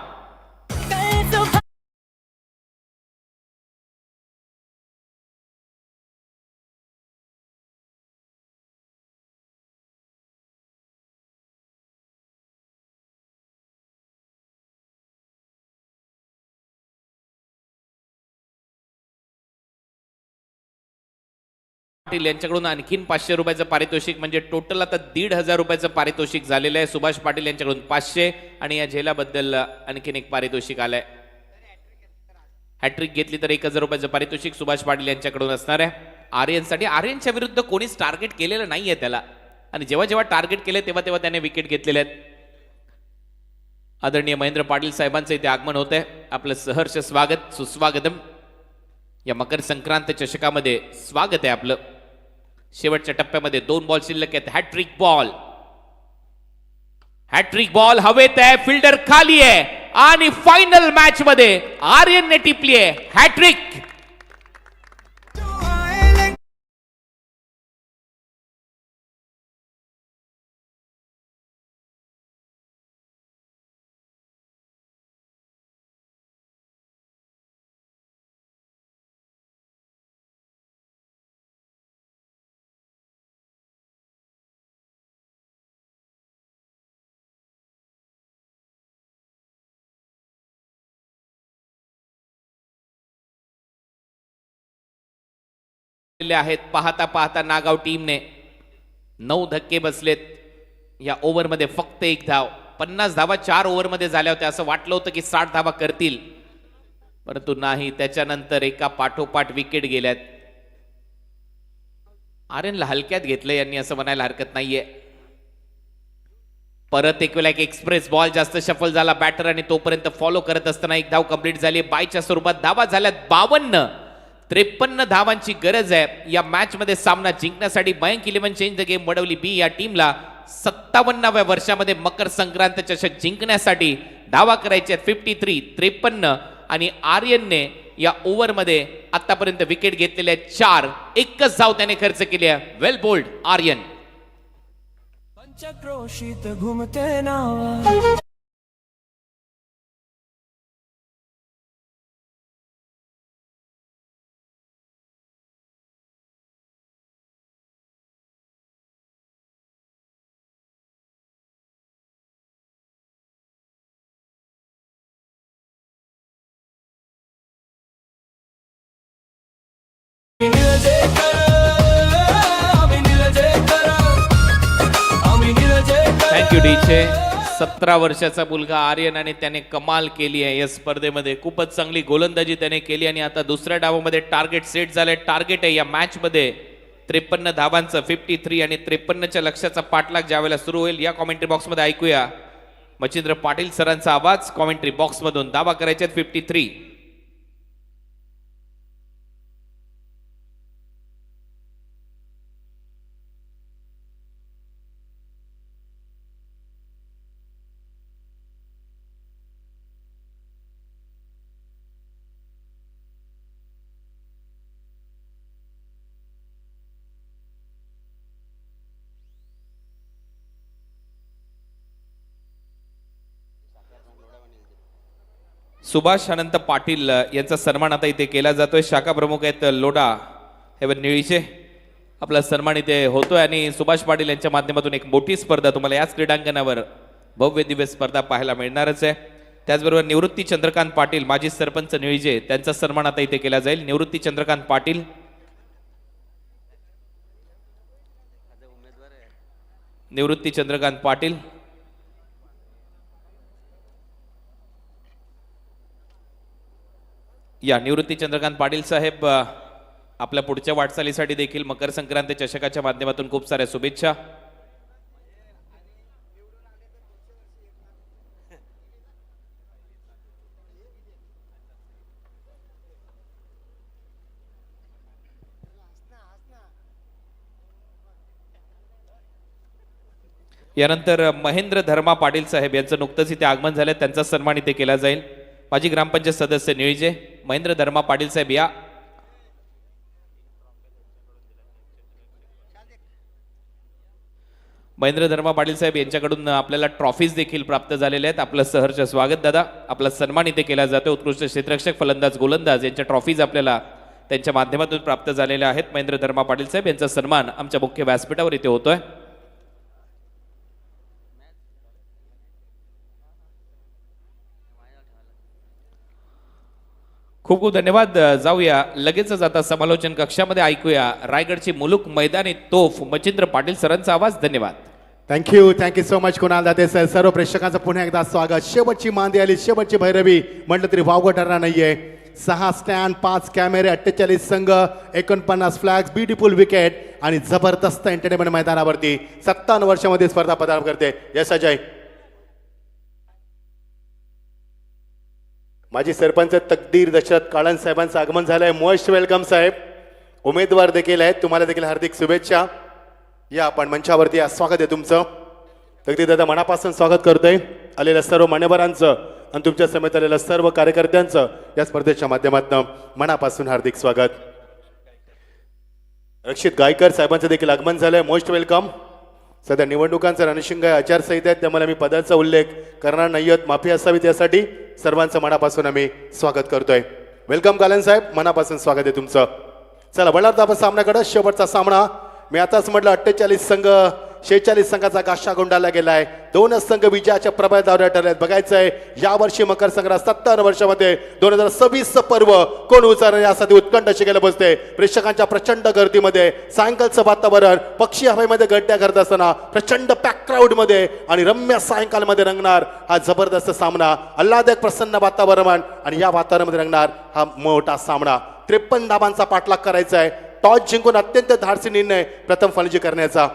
पाटील यांच्याकडून आणखीन 500 रुपयाचं पारितोषिक म्हणजे टोटल आता 1,500 रुपयाचं पारितोषिक झालेलं आहे. सुभाष पाटील यांच्याकडून 500 आणि या झेलाबद्दल आणखीन एक पारितोषिक आलंय. हॅट्रिक घेतली तर 1,000 रुपयाचं पारितोषिक सुभाष पाटील यांच्याकडून असणार आहे. आर्यनसाठी. आर्यनच्या विरुद्ध कोणीच टार्गेट केलेलं नाहीये त्याला आणि जेव्हा जेव्हा टार्गेट केले तेव्हा तेव्हा त्याने विकेट घेतलेले आहेत. आदरणीय महेंद्र पाटील साहेबांचं इथे आगमन होत आहे. आपलं सहर्ष स्वागत सुस्वागतम. या मकर संक्रांत चषकामध्ये स्वागत आहे आपलं. शेवटच्या टप्प्यामध्ये 2 बॉल शिल्लक आहेत. हॅट्रिक बॉल हवेत आहे फिल्डर खाली आहे आणि फायनल मॅच मध्ये आर्यनने टिपली आहे हॅट्रिक. आहेत. पाहता पाहता नागाव टीमने 9 धक्के बसलेत. या ओव्हरमध्ये फक्त 1 धाव. 50 धावा 4 ओव्हरमध्ये झाल्या होत्या. असं वाटलं होतं की 60 धावा करतील, परंतु नाही. त्याच्यानंतर एका पाठोपाठ विकेट गेल्यात. आर्यनला हलक्यात घेतलं यांनी असं म्हणायला हरकत नाहीये. परत एक वेळा एक एक्सप्रेस बॉल जास्त शफल झाला बॅटर आणि तोपर्यंत फॉलो करत असताना 1 धाव कंप्लीट झाली. बायच्या स्वरूपात धावा झाल्यात 52. 53 धावांची गरज आहे या मॅच मध्ये सामना जिंकण्यासाठी. Mayank 11 change the game Vadavali B या टीमला 57व्या वर्षामध्ये मकर संक्रांत चषक जिंकण्यासाठी धावा करायचे आहेत 53. 53 आणि आर्यनने या ओव्हरमध्ये आतापर्यंत विकेट घेतलेले आहेत 4. एकच धाव त्याने खर्च केली आहे. वेल बोल्ड आर्यन. पंचक्रोशीत घुमते नावा. थँक्यू डीचे. 17 वर्षाचा मुलगा आर्यन आणि त्याने कमाल केली आहे या स्पर्धेमध्ये. खूपच चांगली गोलंदाजी त्याने केली आणि आता दुसऱ्या डावामध्ये टार्गेट सेट झालंय. टार्गेट आहे या मॅच मध्ये 53 धावांचं. 53 आणि 53च्या लक्ष्याचा पाठलाग ज्यावेळेला सुरू होईल या कॉमेंट्री बॉक्स मध्ये ऐकूया मच्छिंद्र पाटील सरांचा आवाज कॉमेंट्री बॉक्स मधून. धावा करायच्या 53. सुभाष अनंत पाटील यांचा सन्मान आता इथे केला जातोय. शाखा प्रमुख आहेत लोढा हे निळीचे. आपला सन्मान इथे होतोय आणि सुभाष पाटील यांच्या माध्यमातून एक मोठी स्पर्धा तुम्हाला याच क्रीडांगणावर भव्य दिव्य स्पर्धा पाहायला मिळणारच आहे. त्याचबरोबर निवृत्ती चंद्रकांत पाटील माजी सरपंच निळीजे त्यांचा सन्मान आता इथे केला जाईल. निवृत्ती चंद्रकांत पाटील. निवृत्ती चंद्रकांत पाटील. या निवृत्ती चंद्रकांत पाटील साहेब आपल्या पुढच्या वाटचालीसाठी देखील मकर संक्रांती चषकाच्या माध्यमातून खूप साऱ्या शुभेच्छा. यानंतर महेंद्र धर्मा पाटील साहेब यांचं नुकतंच इथे आगमन झालं. त्यांचा सन्मान इथे केला जाईल. माजी ग्रामपंचायत सदस्य निळीजे महेंद्र धर्मा पाटील साहेब या. महेंद्र धर्मा पाटील साहेब यांच्याकडून आपल्याला ट्रॉफीज देखील प्राप्त झालेल्या आहेत. आपलं सहर्ष स्वागत दादा. आपला सन्मान इथे केला जातो. उत्कृष्ट क्षेत्ररक्षक फलंदाज गोलंदाज यांच्या ट्रॉफीज आपल्याला त्यांच्या माध्यमातून प्राप्त झालेल्या आहेत. महेंद्र धर्मा पाटील साहेब यांचा सन्मान आमच्या मुख्य व्यासपीठावर इथे होतोय. खूप खूप धन्यवाद. जाऊया लगेचच आता समालोचन कक्षामध्ये ऐकूया रायगडची मुलुक मैदानी तोफ मच्छिंद्र पाटील सरांचा आवाज. धन्यवाद. Thank you so much Kunal Date sir. सर्व प्रेक्षकांचं पुन्हा एकदा स्वागत. शेवटची मांदी आली, शेवटची भैरवी म्हटलं तरी वावगं ठरणार नाहीये. 6 स्टँड, 5 कॅमेरे, 48 संघ, 49 फ्लॅग्स, ब्युटिफुल विकेट आणि जबरदस्त एंटरटेनमेंट मैदानावरती 57 वर्षामध्ये स्पर्धा पदार्पण करते. यश अजय. माजी सरपंच तकदीर दशरथ काळन साहेबांचं आगमन झालंय. मोस्ट वेलकम साहेब. उमेदवार देखील आहेत. तुम्हाला देखील हार्दिक शुभेच्छा. या आपण मंचावरती स्वागत आहे तुमचं. तकदीर दादा मनापासून स्वागत करतोय. आलेल्या सर्व मान्यवरांचं आणि तुमच्या समेत आलेल्या सर्व कार्यकर्त्यांचं या स्पर्धेच्या माध्यमातून मनापासून हार्दिक स्वागत. रक्षित गायकर साहेबांचं देखील आगमन झालंय. Most welcome. सध्या निवडणुकांचा रणशिंग आचारसंहिता आहेत, त्यामुळे आम्ही पदाचा उल्लेख करणार नाही आहोत. माफी असावी त्यासाठी सर्वांचं मनापासून आम्ही स्वागत करतोय. वेलकम कालन साहेब. मनापासून स्वागत आहे तुमचं. चला वळणार आपण सामन्याकडे. शेवटचा सामना. मी आताच म्हटलं 48 संघ 46 संघाचा गाशा गुंडाळला गेलाय. 2 संघ विजयाच्या प्रबळ दावऱ्या ठरलेत. बघायचंय यावर्षी मकर संक्रांत 57 वर्षामध्ये 2026 पर्व कोण उचलणार यासाठी उत्कंठ शिकायला बसते. प्रेक्षकांच्या प्रचंड गर्दीमध्ये सायंकाळचं वातावरण पक्षी हवेमध्ये गड्ड्या करत असताना प्रचंड पॅक क्राऊड मध्ये आणि रम्य सायंकाळमध्ये रंगणार हा जबरदस्त सामना. आल्हाददायक प्रसन्न वातावरण आणि या वातावरणामध्ये रंगणार हा मोठा सामना. 53 धाबांचा पाठलाग करायचा आहे. टॉस जिंकून अत्यंत धाडसी निर्णय प्रथम फलंदाजी करण्याचा.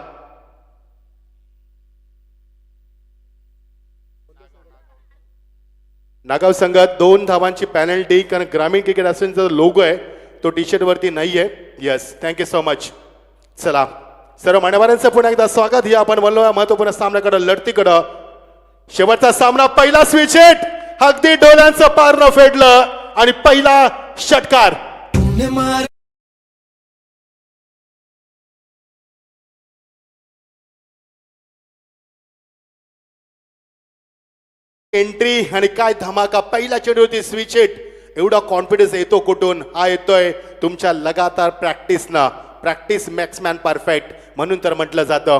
नागाव संघात 2 धावांची पेनल्टी, कारण ग्रामीण क्रिकेट असोसिएशनचा लोगो आहे तो टी शर्ट वरती नाहीये. Yes, thank you so much. चला सर्व मान्यवरांचं पुन्हा एकदा स्वागत. या आपण बोललो महत्वपूर्ण सामन्याकडे लढतीकडं. शेवटचा सामना पहिला स्विच हिट, अगदी डोळ्यांचं पारणं फेडलं आणि पहिला षटकार. तूने मार एंट्री आणि काय धमाका. पहिला चेंडू होती स्विच हिट. एवढा कॉन्फिडन्स येतो कुठून? हा येतोय तुमच्या लगातार प्रॅक्टिसनं. प्रॅक्टिस मॅक्स मॅन परफेक्ट म्हणून तर म्हटलं जातं.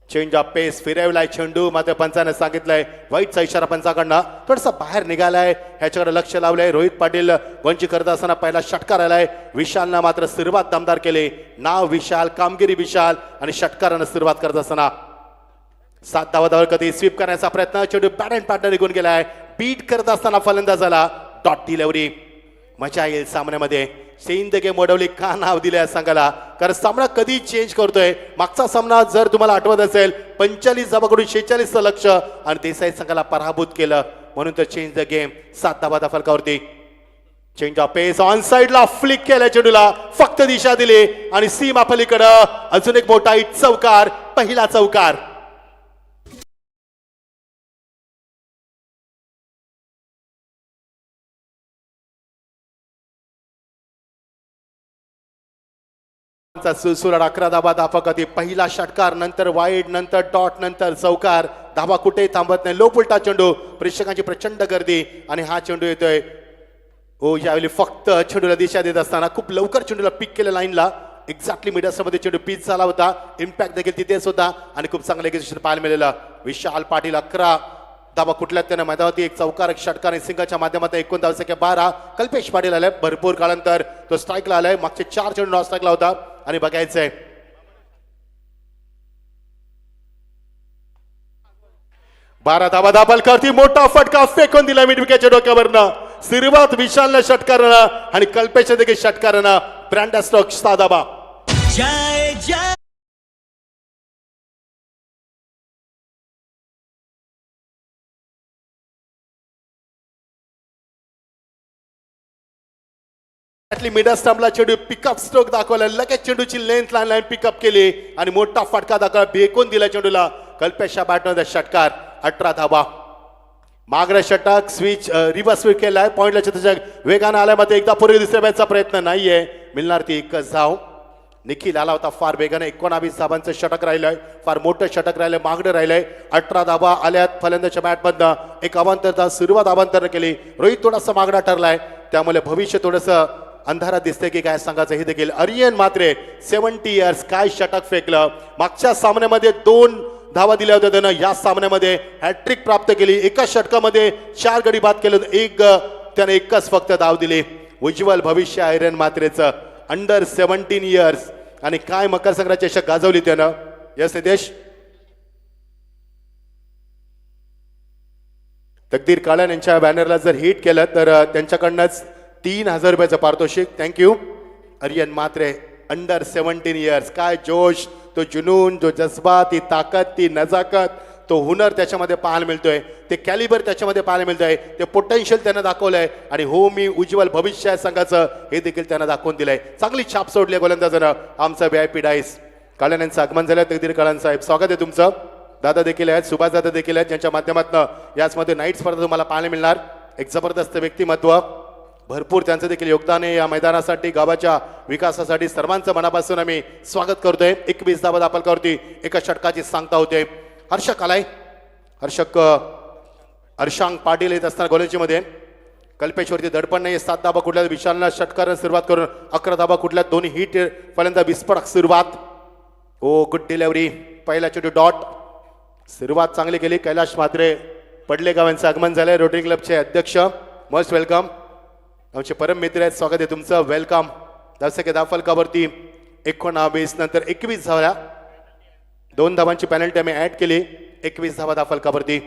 चेंज ऑफ पेस फिरवलाय चेंडू, मात्र पंचाने सांगितलंय वाईटचा इशारा पंचाकडनं. थोडंसं बाहेर निघालाय, ह्याच्याकडे लक्ष लावलंय. रोहित पाटील वंचित करत असताना पहिला षटकार आलाय. विशालनं मात्र सुरुवात दमदार केली. नाव विशाल, कामगिरी विशाल आणि षटकारानं सुरुवात करत असताना 7 धावांवर कधी स्वीप करण्याचा प्रयत्न. चेंडू बॅट अँड पार्टनर निघून गेलाय. बीट करत असताना फलंदाजाला डॉट डिलिव्हरी. मजा येईल सामन्यामध्ये. सेंदगे मोडवली का नाव दिले संघाला, कारण सामना कधी चेंज करतोय. मागचा सामना जर तुम्हाला आठवत असेल 45 धावाकडून 46चं लक्ष आणि देसाई संघाला पराभूत केलं, म्हणून तर चेंज द गेम. 7 धावा फलकावरती. चेंज ऑफ पेस ऑन साइडला फ्लिक केल्या चेंडूला, फक्त दिशा दिली आणि सीमा पलीकडं अजून एक मोठा हिट चौकार. पहिला चौकार. सुरसुराट 11 धाबा धापकती. पहिला षटकार, नंतर वाईड, नंतर डॉट, नंतर चौकार. धाबा कुठेही थांबत नाही. लो पुलटा चेंडू, प्रेक्षकांची प्रचंड गर्दी आणि हा चेंडू येतोय. हो, यावेळी फक्त चेंडूला दिशा देत असताना खूप लवकर चेंडूला पिक केलं लाईनला. एक्झॅक्टली मिडस्टमध्ये चेंडू पिच झाला होता. इम्पॅक्ट देखील तिथेच होता आणि खूप चांगलं एक्झिक्युशन पाहायला मिळालं. विशाल पाटील 11 धाबा कुठल्यात त्यानं मैदानावरती एक चौकार, एक षटकार आणि सिंगाच्या माध्यमातून 12 कल्पेश पाटील आलाय. भरपूर काळानंतर तो स्ट्राईकला आलाय. मागचे 4 चेंडू नॉन स्ट्राईकला होता आणि बघायचंय 12 धावा दाबल करती. मोठा फटका फेकून दिला मिड विकेटच्या डोक्यावरनं. सुरुवात विशालनं षटकारानं आणि कल्पेश देखील षटकारानं. ब्रँडन स्टोक्स 6 धावा. जय जय मिडल स्टंपला चेंडू पिकअप स्ट्रोक दाखवला. लगेच चेंडूची लेंथ लाईन पिकअप केली आणि मोठा फटका दाखवला. बेकून दिला चेंडूला. कल्पेशच्या बॅटमध्ये षटकार. 18 धावा. मागरा षटक स्विच रिव्हर्स स्विच केलाय. पॉइंटला चतुर्षक वेगानं आल्यामध्ये एकदा पूर्वी दुसऱ्या बॅचचा प्रयत्न नाहीये. मिळणार ती एकच धाव. निखिल आला होता फार वेगाने. 19 धावांचं षटक राहिलंय. फार मोठं षटक राहिलंय. मागणं राहिलंय. 18 धावा आल्यात फलंदाजच्या बॅटमधनं. एक अवांतर सुरुवात अवांतर केली. रोहित थोडासा मागणा ठरलाय, त्यामुळे भविष्य थोडंसं अंधारात दिसते की काय सांगायचं हे देखील. आर्यन मात्रे 70 इयर्स काय षटक फेकलं. मागच्या सामन्यामध्ये 2 धावा दिल्या होत्या त्यानं. या सामन्यामध्ये हॅट्रिक प्राप्त केली. एकाच षटकामध्ये 4 गडी बाद केले. त्याने एकच फक्त धाव दिली. उज्ज्वल भविष्य आर्यन मात्रेचं. अंडर 17 इयर्स आणि काय मकर संक्रांत चषक गाजवली त्यानं. यस नितेश. तकदीर काळन यांच्या बॅनरला जर हिट केलं तर त्यांच्याकडनंच 3000 रुपयाचं पारितोषिक. थँक्यू. आर्यन मात्रे अंडर 17 इयर्स. काय जोश, तो जुनून, जो जज्बा, ती ताकद, ती नजाकत, तो हुनर त्याच्यामध्ये पाहायला मिळतोय. ते कॅलिबर त्याच्यामध्ये पाहायला मिळतंय. ते पोटेन्शियल त्यानं दाखवलंय आणि हो मी उज्ज्वल भविष्य आहे संघाचं हे देखील त्यानं दाखवून दिलंय. चांगली छाप सोडली गोलंदाजानं. आमचं VIP डाईस. काळन यांचं आगमन झालं. तकदीर काळन साहेब स्वागत आहे तुमचं. दादा देखील आहेत, सुभाष दादा देखील आहेत, ज्यांच्या माध्यमातून याचमध्ये नाईट स्पर्धा तुम्हाला पाहायला मिळणार. एक जबरदस्त व्यक्तिमत्व, भरपूर त्यांचं देखील योगदान आहे या मैदानासाठी, गावाच्या विकासासाठी. सर्वांचं मनापासून आम्ही स्वागत करतोय. 21 धावा दापलकावरती एका षटकाची सांगता होते. हर्षक आलाय. हर्षांक पाटील येत असताना गोलंदाजीमध्ये. कल्पेशवरती दडपण नाही. 7 धावा कुठल्या विशालनं षटकारानं सुरुवात करून 11 धावा कुठल्या 2 हिट फलंदाज विस्फोटक सुरुवात. ओ गुड डिलिव्हरी. पहिला चेंडू डॉट. सुरुवात चांगली केली. कैलाश म्हात्रे पडले गावांचं आगमन झालंय. रोटरी क्लबचे अध्यक्ष, मोस्ट वेलकम. आमचे परम मित्र आहेत, स्वागत आहे तुमचं, वेलकम. दर्शक धाव फलकावरती 19 नंतर 21 धावल्या. 2 धावांची पेनल्टी आम्ही ऍड केली. 21 धावा धाव फलकावरती.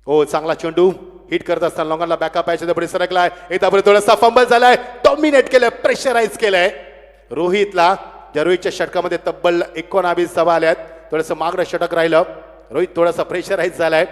हो, चांगला चेंडू हिट करत असताना लोकांना बॅकअप यायच्या पुढे सरकलाय. एकदा पुढे थोडासा फंबल झालाय. डॉमिनेट केलंय, प्रेशराईज केलंय रोहितला. ज्या रोहितच्या षटकामध्ये तब्बल 19 धावा आल्यात. थोडंसं मागणं षटक राहिलं. रोहित थोडासा प्रेशराईज झालाय.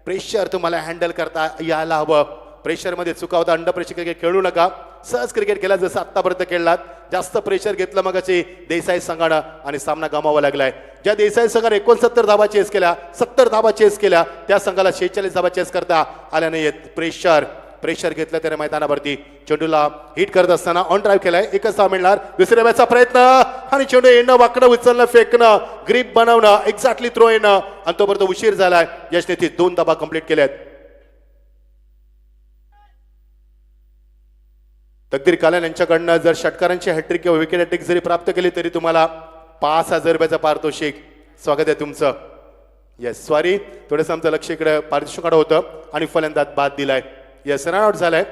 प्रेशर तुम्हाला हँडल करता यायला हवं. प्रेशरमध्ये चुकावता. अंडर प्रेशर क्रिकेट खेळू नका. सहज क्रिकेट केला जसं आत्तापर्यंत खेळलात. जास्त प्रेशर घेतलं मग असे देसाई संघानं आणि सामना गमावा लागलाय. ज्या देसाई संघाने 69 धावा चेस केल्या, 70 धावा चेस केल्या, त्या संघाला 46 धावा चेस करता आल्या नाहीयेत. प्रेशर घेतलं त्याने मैदानावरती. चेंडूला हिट करत असताना ऑन ड्राईव्ह केलाय. एकच धाव मिळणार. दुसऱ्या बॅचचा प्रयत्न आणि चेंडू येणं, वाकडं उचलणं, फेकणं, ग्रीप बनवणं, एक्झॅक्टली थ्रो येणं आणि तोपर्यंत उशीर झालाय. यशने ती 2 धावा कंप्लीट केल्यात. तकदीर कालन यांच्याकडनं जर षटकारांची हॅट्रिक किंवा विकेट हॅट्रिक जरी प्राप्त केली तरी तुम्हाला 5,000 रुपयाचा पारितोषिक. स्वागत आहे तुमचं. येस, सॉरी, थोडंसं आमचं लक्ष इकडे पारितोषिकाकडे होतं आणि फलंदाज बाद दिलाय. येस, रन आउट झालाय.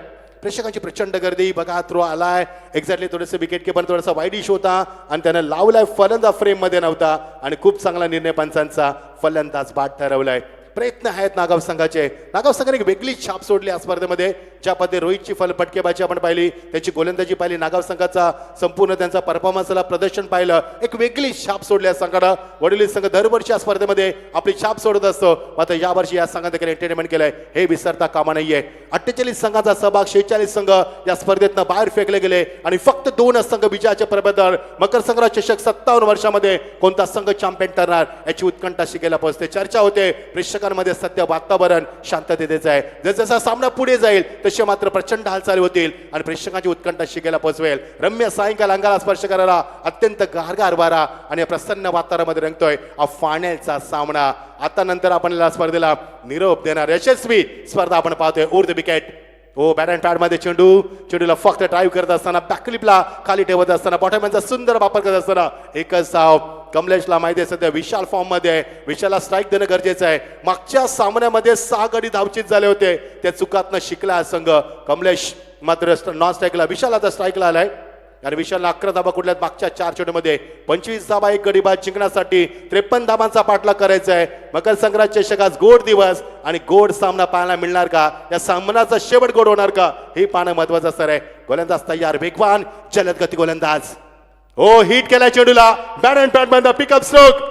प्रेक्षकांची प्रचंड गर्दी बघा. थ्रो आलाय. एक्झॅक्टली थोडंसं विकेट किपर थोडासा वाईड इश होता आणि त्यानं लावलाय. फलंदाज फ्रेम मध्ये नव्हता आणि खूप चांगला निर्णय पंचांचा. फलंदाज बाद ठरवलाय. प्रयत्न आहेत नागाव संघाचे. नागाव संघाने एक वेगळी छाप सोडली या स्पर्धेमध्ये. ज्या पद्धतीने रोहितची फटकेबाजी आपण पाहिली, त्याची गोलंदाजी पाहिली, नागाव संघाचा संपूर्ण त्यांचा परफॉर्मन्सला प्रदर्शन पाहिलं, एक वेगळी छाप सोडली या संघानं. वडील संघ दरवर्षी या स्पर्धेमध्ये आपली छाप सोडत असतो, मात्र यावर्षी या संघाने देखील एंटरटेनमेंट केलंय हे विसरता कामा नाहीये. 48 संघाचा सहभाग, 46 संघ या स्पर्धेतनं बाहेर फेकले गेले आणि फक्त 2 संघ विजयाचे प्रबंधन. मकर संक्रांत चषक 57 वर्षामध्ये कोणता संघ चॅम्पियन ठरणार याची उत्कंठा शिकायला पोहोचते. चर्चा होते. प्रेक्षकांमध्ये सध्या वातावरण शांततेचं आहे. जसजसा सामना पुढे जाईल तसे मात्र प्रचंड हालचाली होतील आणि प्रेक्षकांची उत्कंठा शिकायला पोहोचवेल. रम्य सायंकाळ अंगाला स्पर्श करायला अत्यंत गारगार वारा आणि प्रसन्न वातावरणामध्ये रंगतोय हा फायनलचा सामना. आता नंतर आपण या स्पर्धेला निरोप देणार यशस्वी स्पर्धा आपण पाहतोय. उर्ध विकेट. हो, बॅट अँड पॅड मध्ये चेंडूला फक्त ड्राईव्ह करत असताना, बॅकलिपला खाली ठेवत असताना, बॉटमॅनचा सुंदर वापर करत असताना एकच धाव. कमलेशला माहिती आहे सध्या विशाल फॉर्म मध्ये आहे. विशालला स्ट्राईक देणं गरजेचं आहे. मागच्या सामन्यामध्ये 6 गडी धावचीत झाले होते. त्या चुकातनं शिकला संघ. कमलेश मात्र नॉन स्ट्राईकला, विशाल आता स्ट्राईकला आलाय आणि विशालला 11 धाबा कुठल्यात मागच्या 4 चेंडूमध्ये. 25 धाबा एक गडी बाद जिंकण्यासाठी 53 धाबांचा पाठलाग करायचा आहे. मकर संक्रांत चषकात गोड दिवस आणि गोड सामना पाहायला मिळणार का? या सामन्याचा शेवट गोड होणार का हे पाहणं महत्वाचं असणार आहे. गोलंदाज तयार, वेगवान जलद गती गोलंदाज. हो, हिट केला चेंडूला. बॅट अँड पॅड मध्ये पिकअप स्ट्रोक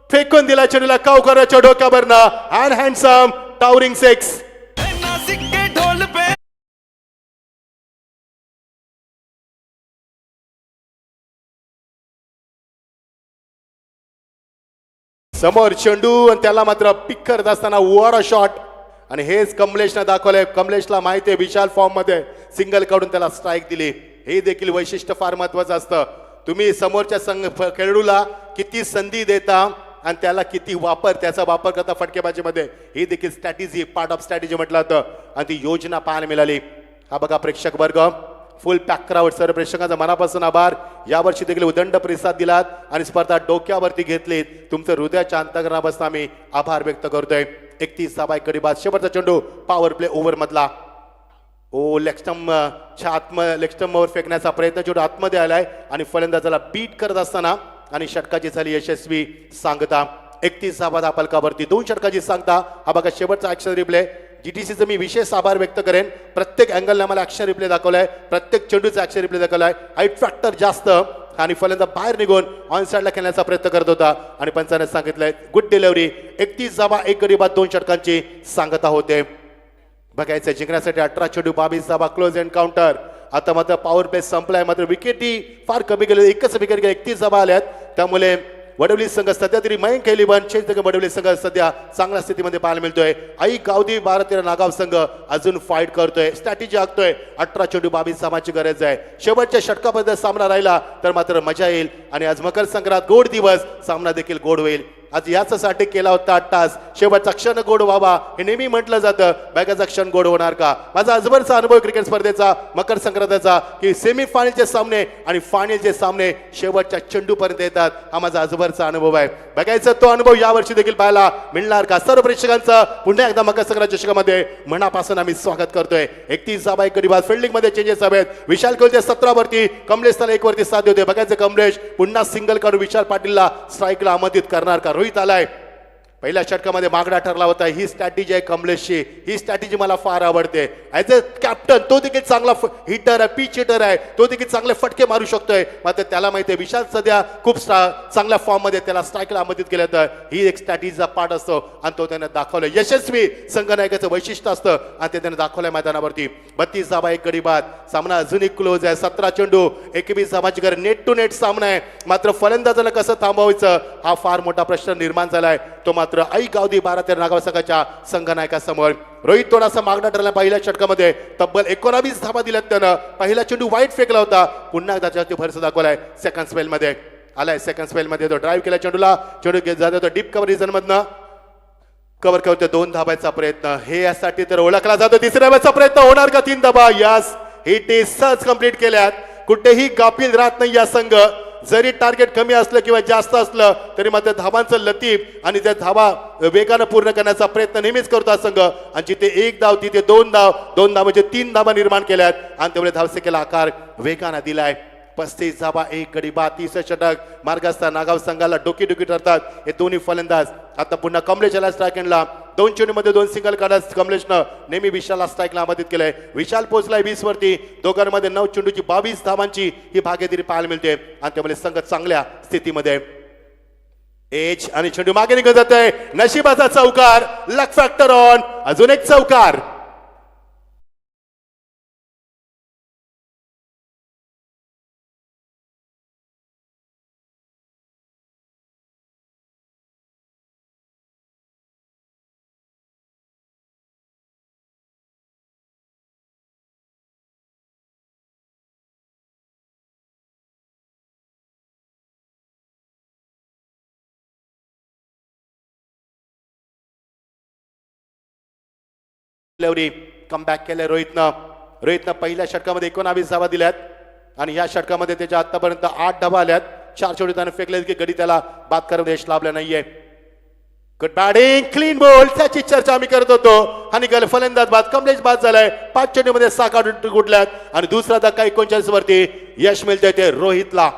फेकून दिला चेंडूला. कावकरच्या डोक्यावरनं अँड हँडसम टावरिंग 6. नासिक के ढोल पे समोर चेंडू आणि त्याला मात्र पिक करत असताना वॉट अ शॉट. आणि हेच कमलेशनं दाखवलंय. कमलेशला माहिती आहे विशाल फॉर्म मध्ये सिंगल काढून त्याला स्ट्राईक दिली. हे देखील वैशिष्ट्य फार महत्वाचं असतं. तुम्ही समोरच्या खेळाडूला किती संधी देता आणि त्याला किती त्याचा वापर करता फटकेबाजीमध्ये, ही देखील स्ट्रॅटेजी, पार्ट ऑफ स्ट्रॅटेजी म्हटलं जातं आणि ती योजना पाहायला मिळाली. हा बघा प्रेक्षक वर्ग फुल पॅक करावं. सर्व प्रेक्षकांचा मनापासून आभार. यावर्षी देखील उदंड प्रतिसाद दिलात आणि स्पर्धा डोक्यावरती घेतलीत. तुमचं हृदयाच्या अंतकरणापासून आम्ही आभार व्यक्त करतोय. 31 धावा एक गडी बाद. शेवटचा चेंडू पॉवर प्ले ओव्हर मधला. ओ, लेगस्टम्पवर फेकण्याचा प्रयत्न, चेंडू आतमध्ये आलाय आणि फलंदाजाला बीट करत असताना आणि षटकाची झाली यशस्वी सांगता. 31 धावा धापलकावरती 2 षटकाची सांगता. हा बघा शेवटचा ॲक्शन रिप्ले. जीटीसीचं मी विशेष आभार व्यक्त करेन. प्रत्येक अँगलने मला ॲक्शन रिप्ले दाखवलाय. प्रत्येक चेंडूचा ॲक्शन रिप्ले दाखवलाय. हाईट फॅक्टर जास्त आणि फलंदाज बाहेर निघून ऑन साईडला खेळण्याचा प्रयत्न करत होता आणि पंचाने सांगितलंय गुड डिलिव्हरी. 31 धावा एक गडी बाद 2 षटकांची सांगता होते. बघायचं जिंकण्यासाठी 18 चेंडू 22 धावा क्लोज एन्काउंटर. आता मात्र पॉवर प्ले संपलाय. मात्र विकेटी फार कमी गेले. एकच विकेट गेले. 31 धावा आल्यात. त्यामुळे वडवली संघ सध्या तरी मयंक हेलिबन वडवली संघ सध्या चांगल्या स्थितीमध्ये पाहायला मिळतोय. आई गावदी 12-13 नागाव संघ अजून फाईट करतोय, स्ट्रॅटेजी आखतोय. 18 चेंडू 22 धावांची गरज आहे. शेवटच्या षटकापर्यंत सामना राहिला तर मात्र मजा येईल आणि आज मकर संक्रांत गोड दिवस, सामना देखील गोड होईल. आज याच्यासाठी केला होता 8 तास. शेवटचा क्षण गोड व्हावा हे नेहमी म्हटलं जातं. बॅगाचा क्षण गोड होणार का? माझा आजवरचा अनुभव क्रिकेट स्पर्धेचा मकर संक्रांतीचा की सेमी फायनलचे सामने आणि फायनलचे सामने शेवटच्या चेंडूपर्यंत येतात. हा माझा आजवरचा अनुभव आहे. बघायचा तो अनुभव यावर्षी देखील पाहायला मिळणार का? सर्व प्रेक्षकांचं पुन्हा एकदा मकर संक्रांत चषकामध्ये मनापासून आम्ही स्वागत करतोय. 31 धावा एक गडी बाद. फिल्डिंग मध्ये चेंजेस हवेत. विशाल कोहली 17 वरती, कमलेश त्याला 1 वरती साथ देतोय. बघायचं कमलेश पुन्हा सिंगल काढून विशाल पाटीलला स्ट्राईकला आमंत्रित करणार का? रोहित आलाय. पहिल्या षटकामध्ये मागडा ठरला होता. ही स्ट्रॅटेजी आहे कमलेशची. ही स्ट्रॅटेजी मला फार आवडते. ॲज अ कॅप्टन तो देखील चांगला हिटर आहे, पिच हिटर आहे. तो देखील चांगले फटके मारू शकतोय. मात्र त्याला माहिती आहे विशाल सध्या खूप चांगल्या फॉर्म मध्ये, त्याला स्ट्राईकला आमंत्रित केलं तर ही एक स्ट्रॅटेजीचा पार्ट असतो आणि तो त्याने दाखवलं. यशस्वी संघनायकाचं वैशिष्ट्य असतं आणि ते त्याने दाखवलंय मैदानावरती. 32 धावा एक गडी बाद. सामना अजूनही क्लोज आहे. 17 चेंडू 21 धावांची गरज. नेट टू नेट सामना आहे. मात्र फलंदाजाला कसं थांबवायचं हा फार मोठा प्रश्न निर्माण झालाय. तो मात्र आई गावदी 12 नागाव संघाच्या संघनायकासमोर. रोहित थोडासा मागणा ठरला. पहिल्या षटकामध्ये तब्बल 19 धावा दिल्यात त्यानं. पहिला चेंडू वाईट फेकला होता. पुन्हा त्याच्यावरती भरसा दाखवलाय. सेकंड स्पेल मध्ये आलाय. सेकंड स्पेल मध्ये तो ड्राईव्ह केला चेंडूला. चेंडू जात होता डीप कव्हर रिजन मधनं. कव्हर करतोय 2 धाबाचा प्रयत्न. हे यासाठी तर ओळखला जातो. तिसऱ्या धाबाचा प्रयत्न होणार का? 3 धाबा. यस, हिट इज सहज कंप्लीट केल्यात. कुठेही गाफील राहत नाही या संघ. जरी टार्गेट कमी असलं किंवा जास्त असलं तरी मात्र धावांचं लतीफ आणि त्या धावा वेगानं पूर्ण करण्याचा प्रयत्न नेहमीच करतो हा संघ. आणि जिथे 1 धाव तिथे 2 धाव, 2 धाव म्हणजे 3 धावा निर्माण केल्यात आणि तेवढे धावसंख्येला आकार वेगानं दिलाय. 35 धावा एक गडी बाद. 30 षटक मार्गस्थ नागाव संघाला डोकी ठरतात हे दोन्ही फलंदाज. आता पुन्हा कमलेश याला स्ट्राईक आणला. 2 चेंडूमध्ये 2 सिंगल काढत कमलेशनं नेहमी विशालला स्ट्राईकला आमंत्रित केलंय. विशाल पोहोचलाय 20 वरती. दोघांमध्ये 9 चेंडूची 22 धावांची ही भागीदारी पाहायला मिळते आणि त्यामुळे संघ चांगल्या स्थितीमध्ये. एज आणि चेंडू मागे निघत जाते. नशिबाचा चौकार. लक फॅक्टर ऑन. अजून एक चौकार. कमबॅक केलंय रोहितनं पहिल्या षटकामध्ये 19 धावा दिल्यात आणि या षटकामध्ये त्याच्या आतापर्यंत 8 धावा आल्यात. 4 चेंडू त्याने फेकले की गडी त्याला बाद करण्यात यश लाभलं नाहीये. गुड बॅटिंग, क्लीन बॉल, त्याची चर्चा आम्ही करत होतो. हा निकाल फलंदाज बाद. कमलेश बाद झालाय. 5 चेंडूमध्ये 6 काढून गुडल्यात आणि दुसरा धक्का 39 वरती यश मिळतंय ते रोहितला.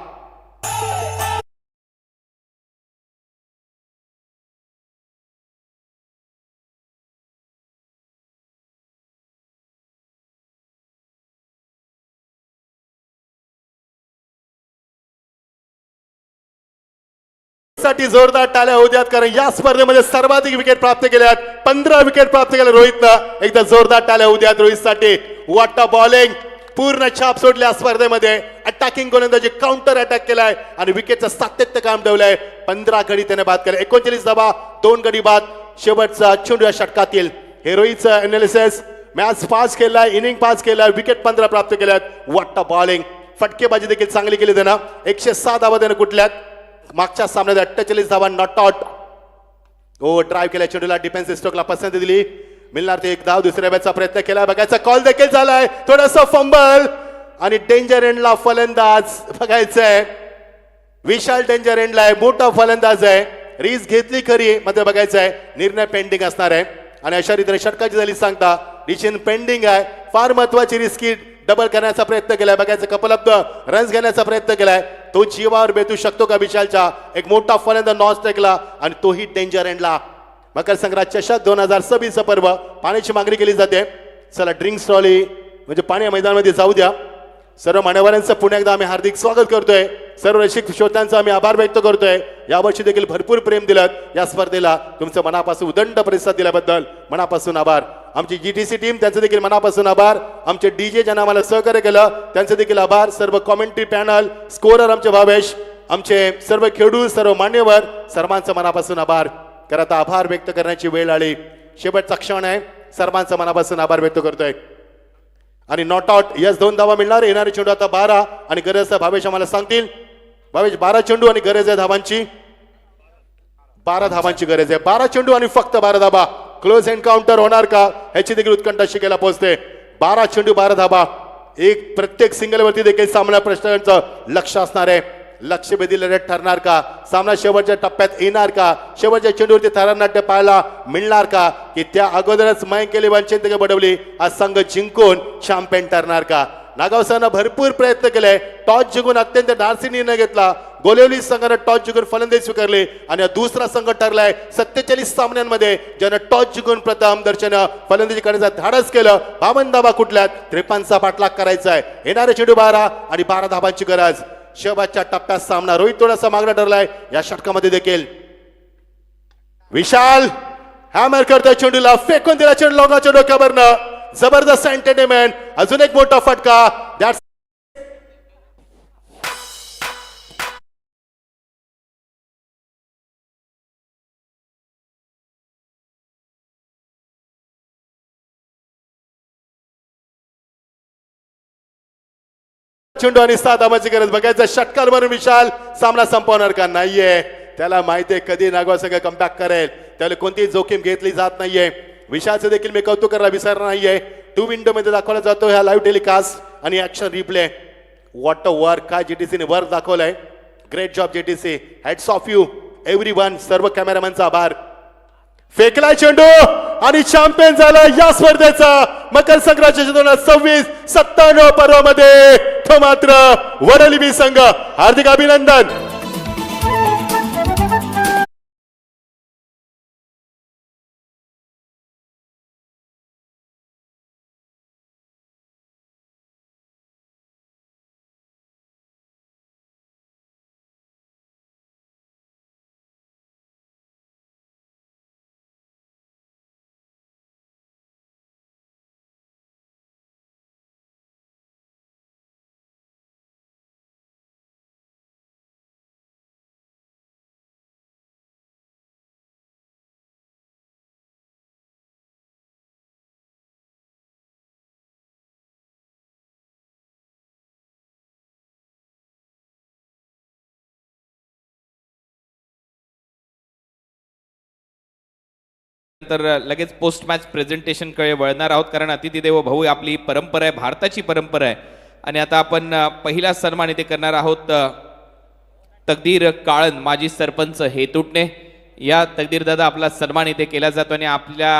साठी जोरदार टाळ्या होऊ द्यात कारण या स्पर्धेमध्ये सर्वाधिक विकेट प्राप्त केल्यात. 15 विकेट प्राप्त केल्या रोहितनं. एकदा जोरदार टाळ्या होऊ द्यात रोहितसाठी. What a bowling. पूर्ण छाप सोडल्या स्पर्धेमध्ये. अटॅकिंग गोलंदाजी, काउंटर अटॅक केलाय आणि विकेटचं सातत्य काम ठेवलंय. 15 गडी त्याने बाद केले. 39 धावा 2 गडी बाद. शेवटचा चेंडू या षटकातील. हे रोहितचं अनालिसिस. मॅच पास केलाय, इनिंग पास केलाय, विकेट 15 प्राप्त केल्यात. What a bowling. फटकेबाजी देखील चांगली केली त्यानं. 106 धावा त्याने कुठल्यात. मागच्या सामन्यात 48 धावा नॉट आउट. ओ ड्राईव्ह केल्या चेंडूला. डिफेन्सिव्ह स्ट्रोकला पसंती दिली. मिळणार ते 1 धाव. दुसऱ्या बॅटचा प्रयत्न केला. बघायचा कॉल देखील झालाय. थोडंसं फंबल आणि डेंजर एंडला फलंदाज बघायचंय. विशाल डेंजर एंडला आहे. मोठा फलंदाज आहे. रिस्क घेतली खरी मात्र बघायचंय निर्णय पेंडिंग असणार आहे आणि अशा रीतीने षटकाची झाली सांगता. डिसिजन पेंडिंग आहे. फार महत्वाची रिस्की डबल करण्याचा प्रयत्न केलाय. बघायचं कपल ऑफ द रन्स घेण्याचा प्रयत्न केलाय. तो जीवावर बेतू शकतो का विशालच्या. एक मोठा फलंदाज नॉन स्ट्राईकला आणि तोही डेंजर एंडला. मकर संक्रांत चषक 2026 पर्व. पाण्याची मागणी केली जाते. चला ड्रिंक्स ट्रॉली म्हणजे पाणी मैदानामध्ये जाऊ द्या. सर्व मान्यवरांचं पुन्हा एकदा आम्ही हार्दिक स्वागत करतोय. सर्व रसिक श्रोत्यांचा आम्ही आभार व्यक्त करतोय. यावर्षी देखील भरपूर प्रेम दिलं या स्पर्धेला. तुमचं मनापासून उदंड प्रतिसाद दिल्याबद्दल मनापासून आभार. आमची GTC टीम त्यांचं देखील मनापासून आभार. आमचे DJ ज्यांना आम्हाला सहकार्य केलं त्यांचं देखील आभार. सर्व कॉमेंट्री पॅनल, स्कोरर आमचे भावेश, आमचे सर्व खेळाडू, सर्व मान्यवर, सर्वांचं मनापासून आभार. कारण आता आभार व्यक्त करण्याची वेळ आली. शेवटचा क्षण आहे. सर्वांचं मनापासून आभार व्यक्त करतोय. आणि नॉट आउट. यस 2 धावा मिळणार. येणारे चेंडू आता 12 आणि गरज भावेश आम्हाला सांगतील. भावेश 12 चेंडू आणि गरज आहे धावांची. 12 धाबांची गरज आहे. 12 चेंडू आणि फक्त 12 धाबा. क्लोज एन्काउंटर होणार का ह्याची देखील उत्कंठा शिकायला पोहोचते. 12 चेंडू 12 धाबा. एक प्रत्येक सिंगल वरती देखील सामना प्रश्नांचं लक्ष असणार आहे. लक्षभेदी लढत ठरणार का? सामना शेवटच्या टप्प्यात येणार का? शेवटच्या चेंडूवरती थरारनाट्य पाहायला मिळणार का? की त्या अगोदरच मयंक इलेव्हनची बडवली हा संघ जिंकून चॅम्पियन ठरणार का? नागावसानं भरपूर प्रयत्न केले. टॉस जिंकून अत्यंत धाडसी निर्णय घेतला. गोलेवली संघानं टॉस जिंकून फलंदाजी स्वीकारली आणि हा दुसरा संघ ठरलाय 47 सामन्यांमध्ये ज्यानं टॉस जिंकून प्रथम दर्शनं फलंदाजी करण्याचं धाडस केलं. 52 धाबा कुठल्यात? 53चा पाठलाग करायचा आहे. येणारे चेंडू 12 आणि 12 धाबांची गरज. शेवटच्या टप्प्यात सामना रोहित थोडासा मागणा ठरलाय. या षटकामध्ये देखील विशाल हॅमर करतोय चेंडूला. फेकून दिला चेंडू लोकांच्या डोक्यावरनं. जबरदस्त एंटरटेनमेंट. अजून एक मोठा फटका. That's चेंडू आणि 7 धाबांची गरज. बघायचं षटकार विशाल सामना संपवणार का? नाहीये. त्याला माहितीये कधी नागवा संघ कमबॅक करेल. त्याला कोणतीही जोखीम घेतली जात नाहीये. विशालचं देखील मी कौतुक करायला विसरणार नाहीये. 2 विंडो मध्ये दाखवला जातो ह्या लाईव्ह टेलिकास्ट आणि action replay. What a work काय जीटीसीने वर्क दाखवलंय. Great job GTC. Heads of you everyone. सर्व कॅमेरामॅनचा आभार. फेकलाय चेंडू आणि चॅम्पियन झाला या स्पर्धेचा. मकर संक्रांतीच्या 2026-97 पर्वामध्ये तो मात्र वडोली संघ. हार्दिक अभिनंदन. तर लगेच पोस्ट मॅच प्रेझेंटेशन कडे वळणार आहोत कारण अतिथी देवो भाऊ आपली परंपरा आहे. भारताची परंपरा आहे. आणि आता आपण पहिला सन्मान इथे करणार आहोत. तकदीर काळन माजी सरपंच हेतुटणे. या तकदीर दादा आपला सन्मान इथे केला जातो आणि आपल्या